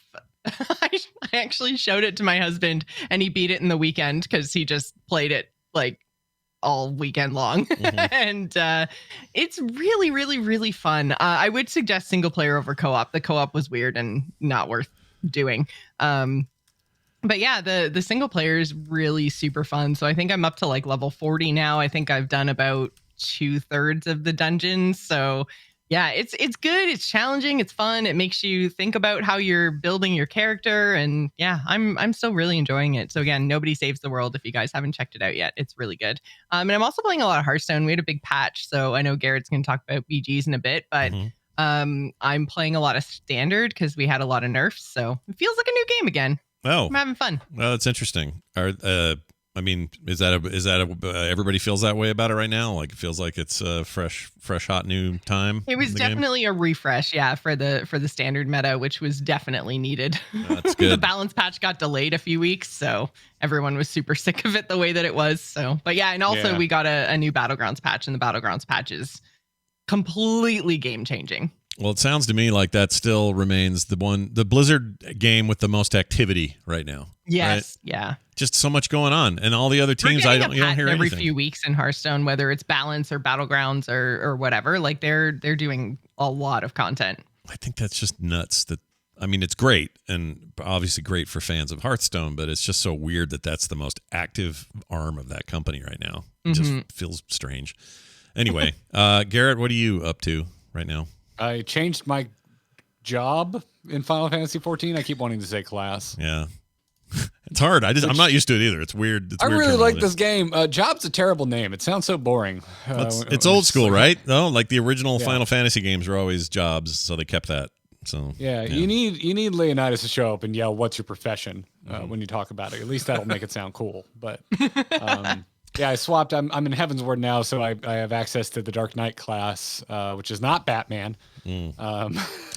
actually showed it to my husband, and he beat it in the weekend because he just played it like all weekend long. And it's really, really, really fun. I would suggest single player over co-op. The co-op was weird and not worth doing. But yeah, the single player is really super fun. So I think I'm up to like level 40 now. I think I've done about 2/3 of the dungeons. So yeah, it's good. It's challenging. It's fun. It makes you think about how you're building your character. And yeah, I'm still really enjoying it. So again, Nobody Saves the World. If you guys haven't checked it out yet, it's really good. And I'm also playing a lot of Hearthstone. We had a big patch. So I know Garrett's going to talk about BGs in a bit, but I'm playing a lot of standard because we had a lot of nerfs. So it feels like a new game again. Oh, I'm having fun. Well, that's interesting. I mean, is that everybody feels that way about it right now? Like it feels like it's a fresh, hot new time. It was definitely a refresh, yeah, for the standard meta, which was definitely needed. That's good. The balance patch got delayed a few weeks, so everyone was super sick of it the way that it was. So, but yeah, and also we got a new Battlegrounds patch, and the Battlegrounds patch is completely game changing. Well, it sounds to me like that still remains the Blizzard game with the most activity right now. Yes, right? Yeah. Just so much going on, and all the other teams, you don't hear anything. Every few weeks in Hearthstone, whether it's balance or Battlegrounds or whatever, like they're doing a lot of content. I think that's just nuts. I mean, it's great and obviously great for fans of Hearthstone, but it's just so weird that that's the most active arm of that company right now. It just feels strange. Anyway, Garrett, what are you up to right now? I changed my job in Final Fantasy 14. I keep wanting to say class. Yeah. It's hard. I'm not used to it either. It's weird. I really like this game. Job's a terrible name. It sounds so boring. It's old school, right? No, like the original Final Fantasy games were always jobs, so they kept that. So you need Leonidas to show up and yell, "What's your profession?" When you talk about it. At least that'll make it sound cool. But yeah, I swapped. I'm in Heavensward now, so I have access to the Dark Knight class, which is not Batman. So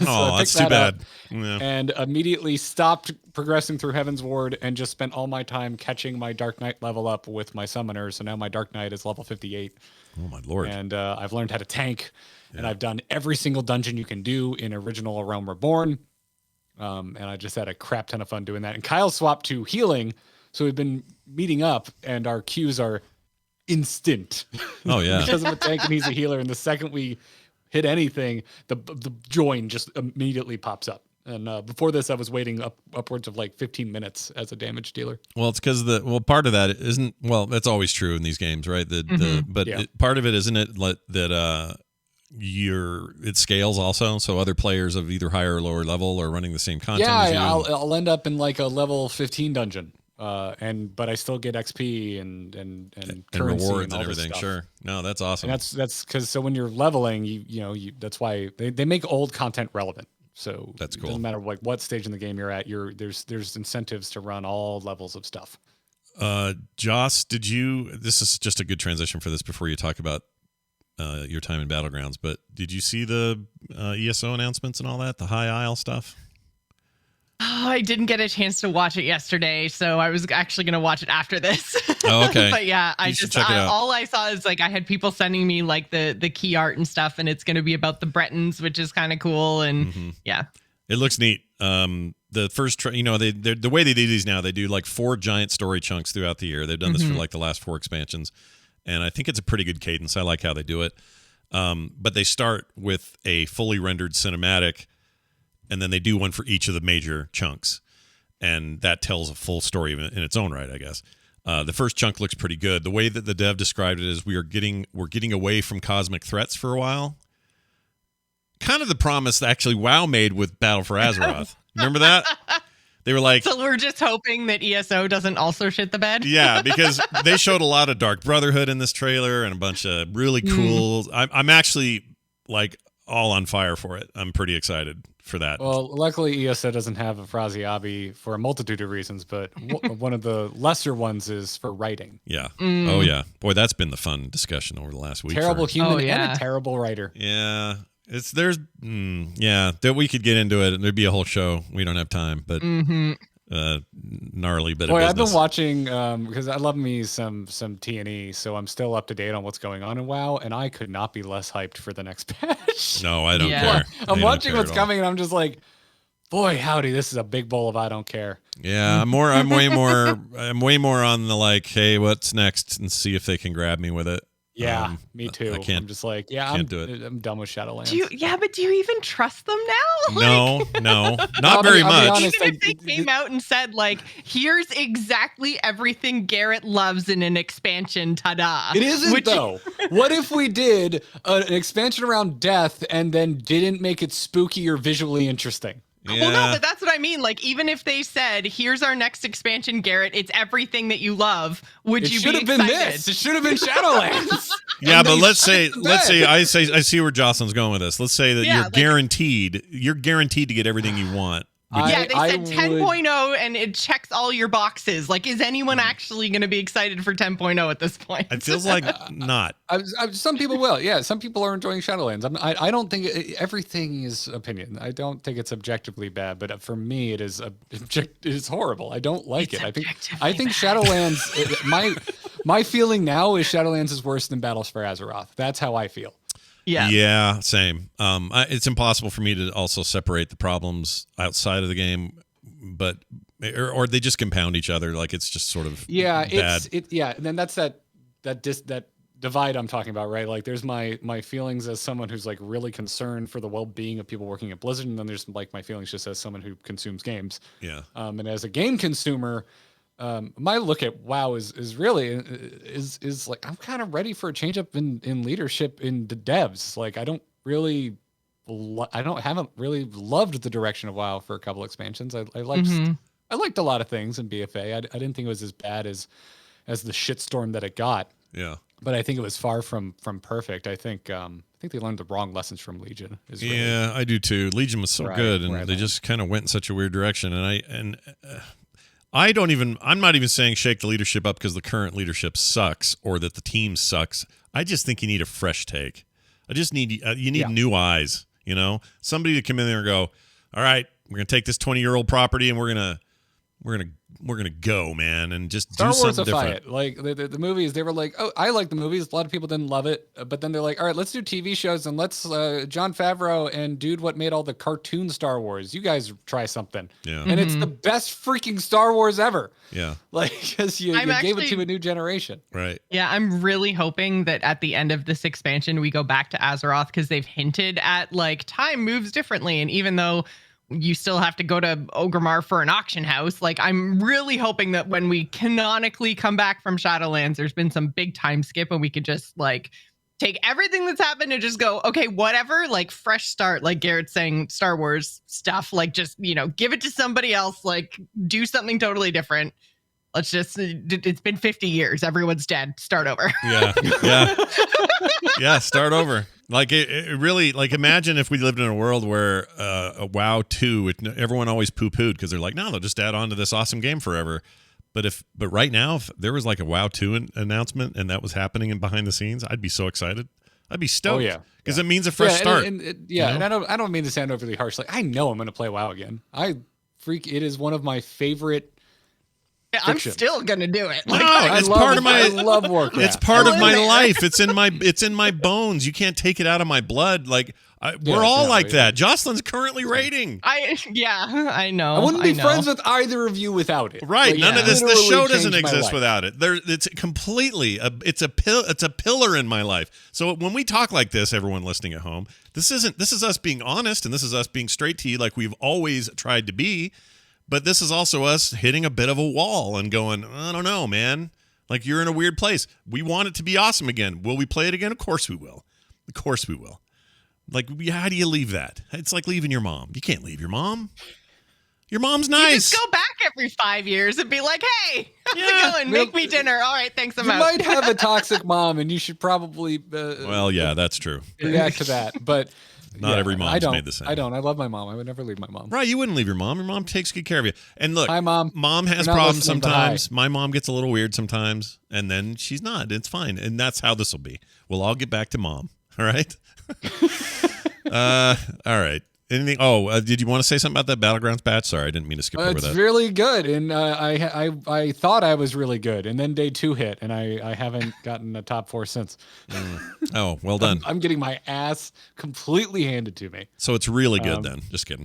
that's too bad. Yeah. And immediately stopped progressing through Heavensward and just spent all my time catching my Dark Knight level up with my summoner. So now my Dark Knight is level 58. Oh my lord! And I've learned how to tank, and I've done every single dungeon you can do in Original Realm Reborn. And I just had a crap ton of fun doing that. And Kyle swapped to healing, so we've been meeting up, and our queues are instant. Oh yeah, because I'm a tank and he's a healer. And the second we hit anything, the join just immediately pops up. And before this, I was waiting upwards of like 15 minutes as a damage dealer. Well, it's because part of that isn't, that's always true in these games, right? Part of it isn't it that it scales also, so other players of either higher or lower level are running the same content. As you. I'll end up in like a level 15 dungeon. But I still get XP and currency rewards and everything. Sure, no, that's awesome. And that's because when you're leveling, you that's why they make old content relevant. So that's cool. It doesn't matter like what stage in the game you're at. There's incentives to run all levels of stuff. Joce, this is just a good transition for this before you talk about your time in Battlegrounds. But did you see the ESO announcements and all that, the High Isle stuff? Oh, I didn't get a chance to watch it yesterday, so I was actually going to watch it after this. Oh, okay. But yeah, all I saw is like I had people sending me like the key art and stuff, and it's going to be about the Bretons, which is kind of cool. And yeah, it looks neat. The first, the way they do these now, they do like 4 giant story chunks throughout the year. They've done this for like the last 4 expansions, and I think it's a pretty good cadence. I like how they do it. But they start with a fully rendered cinematic, and then they do one for each of the major chunks, and that tells a full story in its own right, I guess. The first chunk looks pretty good. The way that the dev described it is we're getting away from cosmic threats for a while, kind of the promise that actually WoW made with Battle for Azeroth. Remember that? They were like, So we're just hoping that ESO doesn't also shit the bed. yeah, because they showed a lot of Dark Brotherhood in this trailer and a bunch of really cool. I'm actually like all on fire for it. I'm pretty excited for that. Well, luckily ESO doesn't have a Phraseabi for a multitude of reasons, but one of the lesser ones is for writing. Yeah. Oh yeah. Boy, that's been the fun discussion over the last week. Terrible human yeah. and a terrible writer. Yeah. That we could get into it and there'd be a whole show. We don't have time, but gnarly bit of business. I've been watching because I love me some T&E, so I'm still up to date on what's going on in WoW, and I could not be less hyped for the next patch. No, I don't Yeah. care. I'm I watching don't care what's at all. coming, and I'm just like, boy, howdy, this is a big bowl of I don't care. Yeah, I'm way more on the like, hey, what's next, and see if they can grab me with it. Yeah, me too. I can't. I'm just like, yeah, can't do it. I'm done with Shadowlands. But do you even trust them now? No, not I'll very be much. honest. Even if they came out and said, like, here's exactly everything Garrett loves in an expansion, ta-da. It isn't, though. What if we did an expansion around death and then didn't make it spooky or visually interesting? Well, no, but that's what I mean. Like, even if they said, here's our next expansion, Garrett, it's everything that you love, would you be excited? It should have been this. It should have been Shadowlands. Yeah, And but they let's say shit the bed. I see where Jocelyn's going with this. Let's say that Yeah, you're like- guaranteed to get everything you want. Yeah, they I said would- 10.0 and it checks all your boxes. Like, is anyone actually going to be excited for 10.0 at this point? It feels like not. Some people will. Yeah, some people are enjoying Shadowlands. I don't think everything is opinion. I don't think it's objectively bad, but for me, it is it is horrible. I don't like It's it. I think objectively Shadowlands. My feeling now is Shadowlands is worse than Battles for Azeroth. That's how I feel. Yeah. Yeah, same. It's impossible for me to also separate the problems outside of the game, but or they just compound each other. Like it's just sort of bad. And then that's that divide I'm talking about, right? Like there's my feelings as someone who's like really concerned for the well-being of people working at Blizzard, and then there's like my feelings just as someone who consumes games. Yeah. And as a game consumer, my look at WoW is really like I'm kind of ready for a change up in leadership in the devs. Like I haven't really loved the direction of WoW for a couple expansions. I liked a lot of things in BFA. I didn't think it was as bad as the shitstorm that it got. Yeah. But I think it was far from perfect. I think they learned the wrong lessons from Legion. Yeah, I do too. Legion was so good, and they just kind of went in such a weird direction. And I'm not even saying shake the leadership up because the current leadership sucks or that the team sucks. I just think you need a fresh take. I just need you need new eyes. You know, somebody to come in there and go, all right, we're gonna take this 20-year-old property and we're gonna go, man, and just do something different. Like the movies, they were like, oh, I like the movies. A lot of people didn't love it, but then they're like, all right, let's do TV shows and let's Jon Favreau and dude, what made all the cartoon Star Wars? You guys try something, and it's the best freaking Star Wars ever. Yeah, like because you gave it to a new generation, right? Yeah, I'm really hoping that at the end of this expansion we go back to Azeroth because they've hinted at like time moves differently, and even though you still have to go to Orgrimmar for an auction house. Like, I'm really hoping that when we canonically come back from Shadowlands, there's been some big time skip and we could just like take everything that's happened and just go, okay, whatever, like fresh start, like Garrett's saying, Star Wars stuff, like just, give it to somebody else, like do something totally different. Let's just, it's been 50 years. Everyone's dead. Start over. Yeah, start over. Like it really, like imagine if we lived in a world where a WoW 2, everyone always poo-pooed because they're like, no, they'll just add on to this awesome game forever. But right now, if there was like a WoW 2 announcement and that was happening in behind the scenes, I'd be so excited. I'd be stoked. Oh, yeah. Because it means a fresh start. And I don't mean to sound overly harsh. Like I know I'm going to play WoW again. It is one of my favorite. I'm still gonna do it. Like, it's part of my. I love Warcraft. It's part of my life. It's in my bones. You can't take it out of my blood. Like we're all like that. Jocelyn's currently raiding. I know. I wouldn't be friends with either of you without it. Right. Like, None of this. The show doesn't exist life. without it. It's completely. It's a pillar in my life. So when we talk like this, everyone listening at home, this is us being honest, and this is us being straight to you, like we've always tried to be. But this is also us hitting a bit of a wall and going, I don't know, man. Like, you're in a weird place. We want it to be awesome again. Will we play it again? Of course we will. Of course we will. Like, how do you leave that? It's like leaving your mom. You can't leave your mom. Your mom's nice. You just go back every 5 years and be like, hey, how's it going? Make me dinner. All right, thanks, I'm You out. might have a toxic mom, and you should probably Well, yeah, that's true. react to that. But Not every mom's made the same. I don't. I love my mom. I would never leave my mom. Right, you wouldn't leave your mom. Your mom takes good care of you. And look, Hi, Mom. Mom has You're not problems listening, but hi. sometimes. My mom gets a little weird sometimes, and then she's not. It's fine. And that's how this will be. We'll all get back to Mom. All right? All right. Anything? Oh, did you want to say something about that Battlegrounds patch? Sorry, I didn't mean to skip over It's that. really good, and I thought I was really good, and then day 2 hit, and I haven't gotten a top 4 since. Oh, well done. I'm getting my ass completely handed to me. So it's really good then. Just kidding.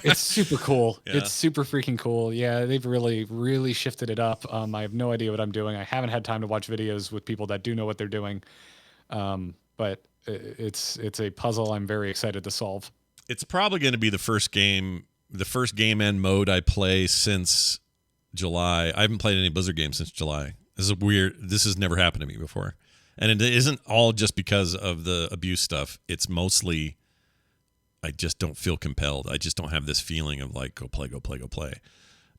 It's super cool. Yeah. It's super freaking cool. Yeah, they've really shifted it up. I have no idea what I'm doing. I haven't had time to watch videos with people that do know what they're doing, but it's a puzzle I'm very excited to solve. It's probably going to be the first game end mode I play since July. I haven't played any Blizzard games since July. This is weird. This has never happened to me before. And it isn't all just because of the abuse stuff. It's mostly I just don't feel compelled. I just don't have this feeling of like, go play.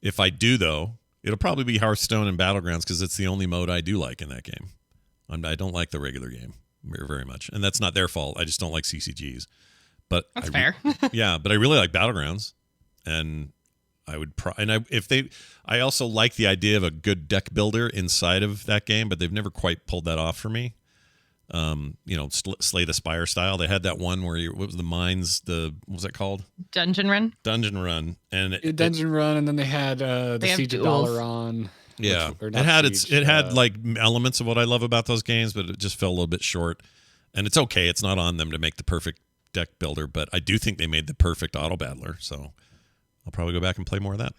If I do, though, it'll probably be Hearthstone and Battlegrounds because it's the only mode I do like in that game. I don't like the regular game very, very much. And that's not their fault. I just don't like CCGs. But That's fair. Yeah, but I really like Battlegrounds, and I also like the idea of a good deck builder inside of that game, but they've never quite pulled that off for me. Slay the Spire style. They had that one where what was the mines? What was that called? Dungeon Run. Dungeon Run, and Dungeon Run, and then they had the They have Siege of duels. Dalaran. yeah, or it not had Siege, it had like elements of what I love about those games, but it just fell a little bit short. And it's okay. It's not on them to make the perfect deck builder, but I do think they made the perfect auto battler, so I'll probably go back and play more of that.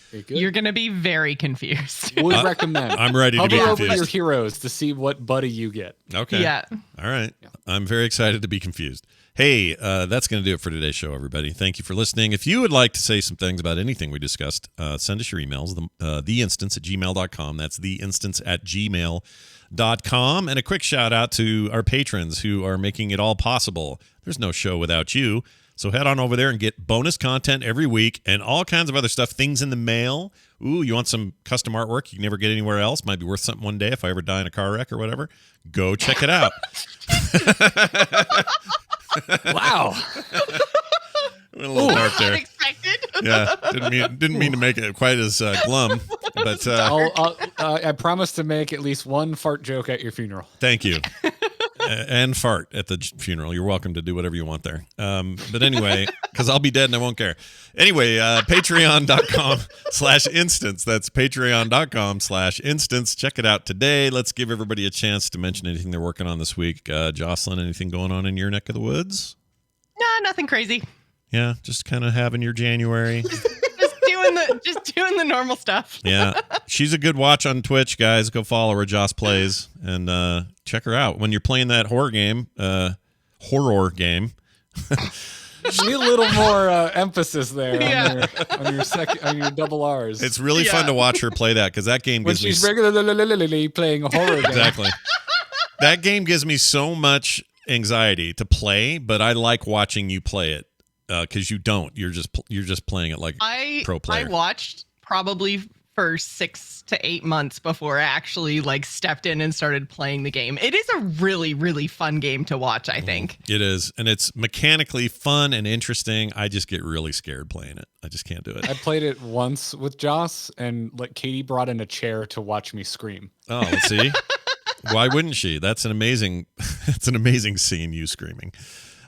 Very good. You're going to be very confused. Would recommend. I'm ready to be Hover over confused. your heroes to see what buddy you get. Okay. Yeah. All right. I'm very excited to be confused. Hey, that's going to do it for today's show, everybody. Thank you for listening. If you would like to say some things about anything we discussed, send us your emails, theinstance@gmail.com. That's theinstance@gmail.com. And a quick shout out to our patrons who are making it all possible. There's no show without you. So head on over there and get bonus content every week and all kinds of other stuff, things in the mail. Ooh, you want some custom artwork you can never get anywhere else? Might be worth something one day if I ever die in a car wreck or whatever. Go check it out. Wow. Went a little dark there. Unexpected. Yeah, didn't mean to make it quite as glum, but I promise to make at least one fart joke at your funeral. thank you. And fart at the funeral. You're welcome to do whatever you want there. But anyway, because I'll be dead and I won't care. Anyway, patreon.com/instance. That's patreon.com/instance. Check it out today. Let's give everybody a chance to mention anything they're working on this week. Jocelyn, anything going on in your neck of the woods? No, nothing crazy. Yeah, just kind of having your January. Just doing the normal stuff. Yeah, she's a good watch on Twitch, guys. Go follow her, Joss Plays, and check her out when you're playing that horror game. You need a little more emphasis there Yeah. on your double R's. It's really fun to watch her play that because that game when gives me she's regularly playing a horror game. exactly. That game gives me so much anxiety to play, but I like watching you play it because you don't. You're just playing it like pro player. I watched probably for 6 to 8 months before I actually stepped in and started playing the game. It is a really, really fun game to watch, I think. It is, and it's mechanically fun and interesting. I just get really scared playing it. I just can't do it. I played it once with Joss, and Katie brought in a chair to watch me scream. Oh, let's see. Why wouldn't she? That's an amazing scene, you screaming.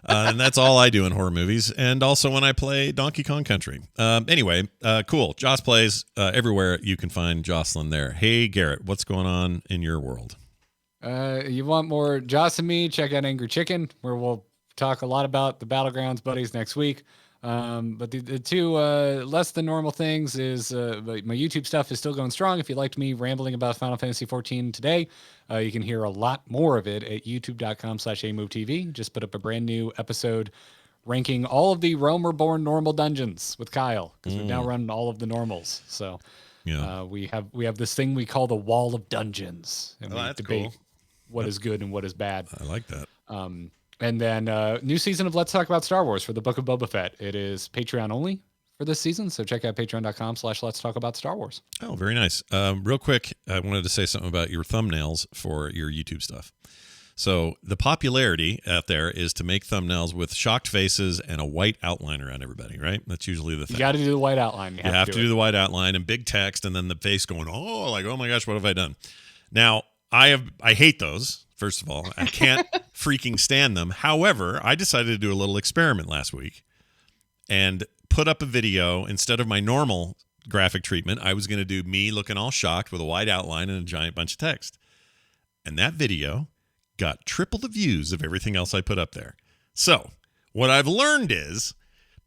And that's all I do in horror movies, and also when I play Donkey Kong Country. Anyway, cool. Joss Plays everywhere. You can find Jocelyn there. Hey, Garrett, what's going on in your world? You want more Joss and me? Check out Angry Chicken, where we'll talk a lot about the Battlegrounds buddies next week. But the two less than normal things is my YouTube stuff is still going strong. If you liked me rambling about Final Fantasy 14 today, you can hear a lot more of it at youtube.com/amovetv. Just put up a brand new episode ranking all of the Realm Reborn normal dungeons with Kyle, because we've now run all of the normals. So Yeah. we have this thing we call the Wall of Dungeons, and we that's debate cool. what is good and what is bad. I like that. And then new season of Let's Talk About Star Wars for the Book of Boba Fett. It is Patreon only for this season, so check out patreon.com/Let's Talk About Star Wars. Oh, very nice. Real quick, I wanted to say something about your thumbnails for your YouTube stuff. So the popularity out there is to make thumbnails with shocked faces and a white outline around everybody, right? That's usually the thing. You got to do the white outline. You have to do the white outline and big text, and then the face going, oh, like, oh my gosh, what have I done? Now, I hate those. First of all, I can't freaking stand them. However, I decided to do a little experiment last week and put up a video. Instead of my normal graphic treatment, I was going to do me looking all shocked with a white outline and a giant bunch of text. And that video got triple the views of everything else I put up there. So what I've learned is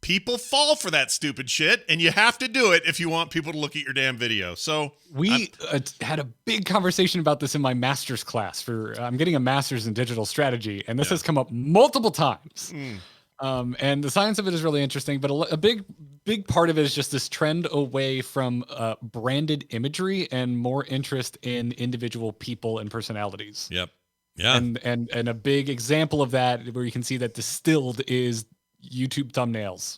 people fall for that stupid shit, and you have to do it if you want people to look at your damn video. So we had a big conversation about this in my master's class. I'm getting a master's in digital strategy, and this has come up multiple times. And the science of it is really interesting, but a big part of it is just this trend away from branded imagery and more interest in individual people and personalities. Yep. Yeah. And a big example of that where you can see that distilled is YouTube thumbnails.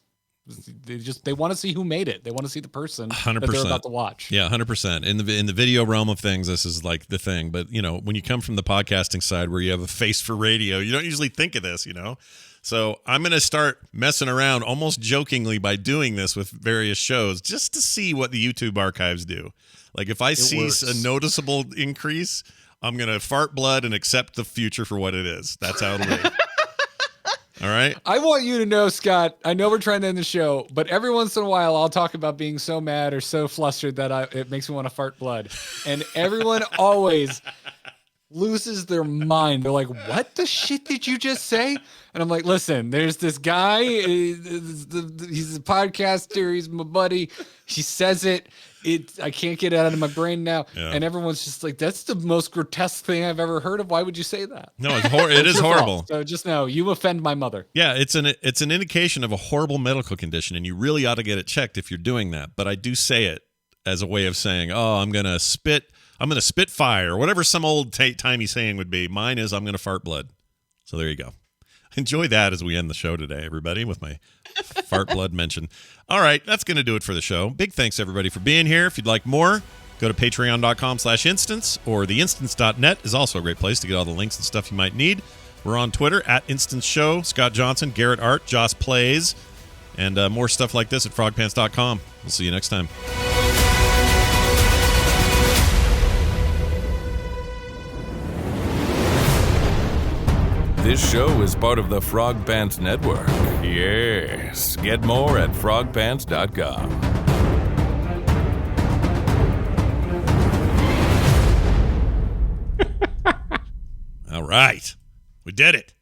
They want to see who made it. They want to see the person 100%. That they're about to watch. Yeah, 100%. In the video realm of things, this is like the thing. But when you come from the podcasting side where you have a face for radio, you don't usually think of this, So I'm going to start messing around almost jokingly by doing this with various shows just to see what the YouTube archives do. Like if I see a noticeable increase, I'm going to fart blood and accept the future for what it is. That's how it'll be. All right. I want you to know, Scott, I know we're trying to end the show, but every once in a while I'll talk about being so mad or so flustered that it makes me want to fart blood. And everyone always loses their mind. They're like, what the shit did you just say? And I'm like, listen, there's this guy. He's a podcaster. He's my buddy. He says it. I can't get it out of my brain now. Yeah. And everyone's just like, that's the most grotesque thing I've ever heard of. Why would you say that? No, it is horrible. Fault. So just know you offend my mother. Yeah, it's an indication of a horrible medical condition, and you really ought to get it checked if you're doing that. But I do say it as a way of saying, oh, I'm going to spit fire, or whatever some old timey saying would be. Mine is I'm going to fart blood. So there you go. Enjoy that as we end the show today, everybody, with my fart blood mention. All right, that's going to do it for the show. Big thanks, everybody, for being here. If you'd like more, go to patreon.com/instance, or theinstance.net is also a great place to get all the links and stuff you might need. We're on Twitter @Instance Show. Scott Johnson, Garrett Art, Joss Plays, and more stuff like this at frogpants.com. We'll see you next time. This show is part of the Frog Pants Network. Yes. Get more at frogpants.com. All right. We did it.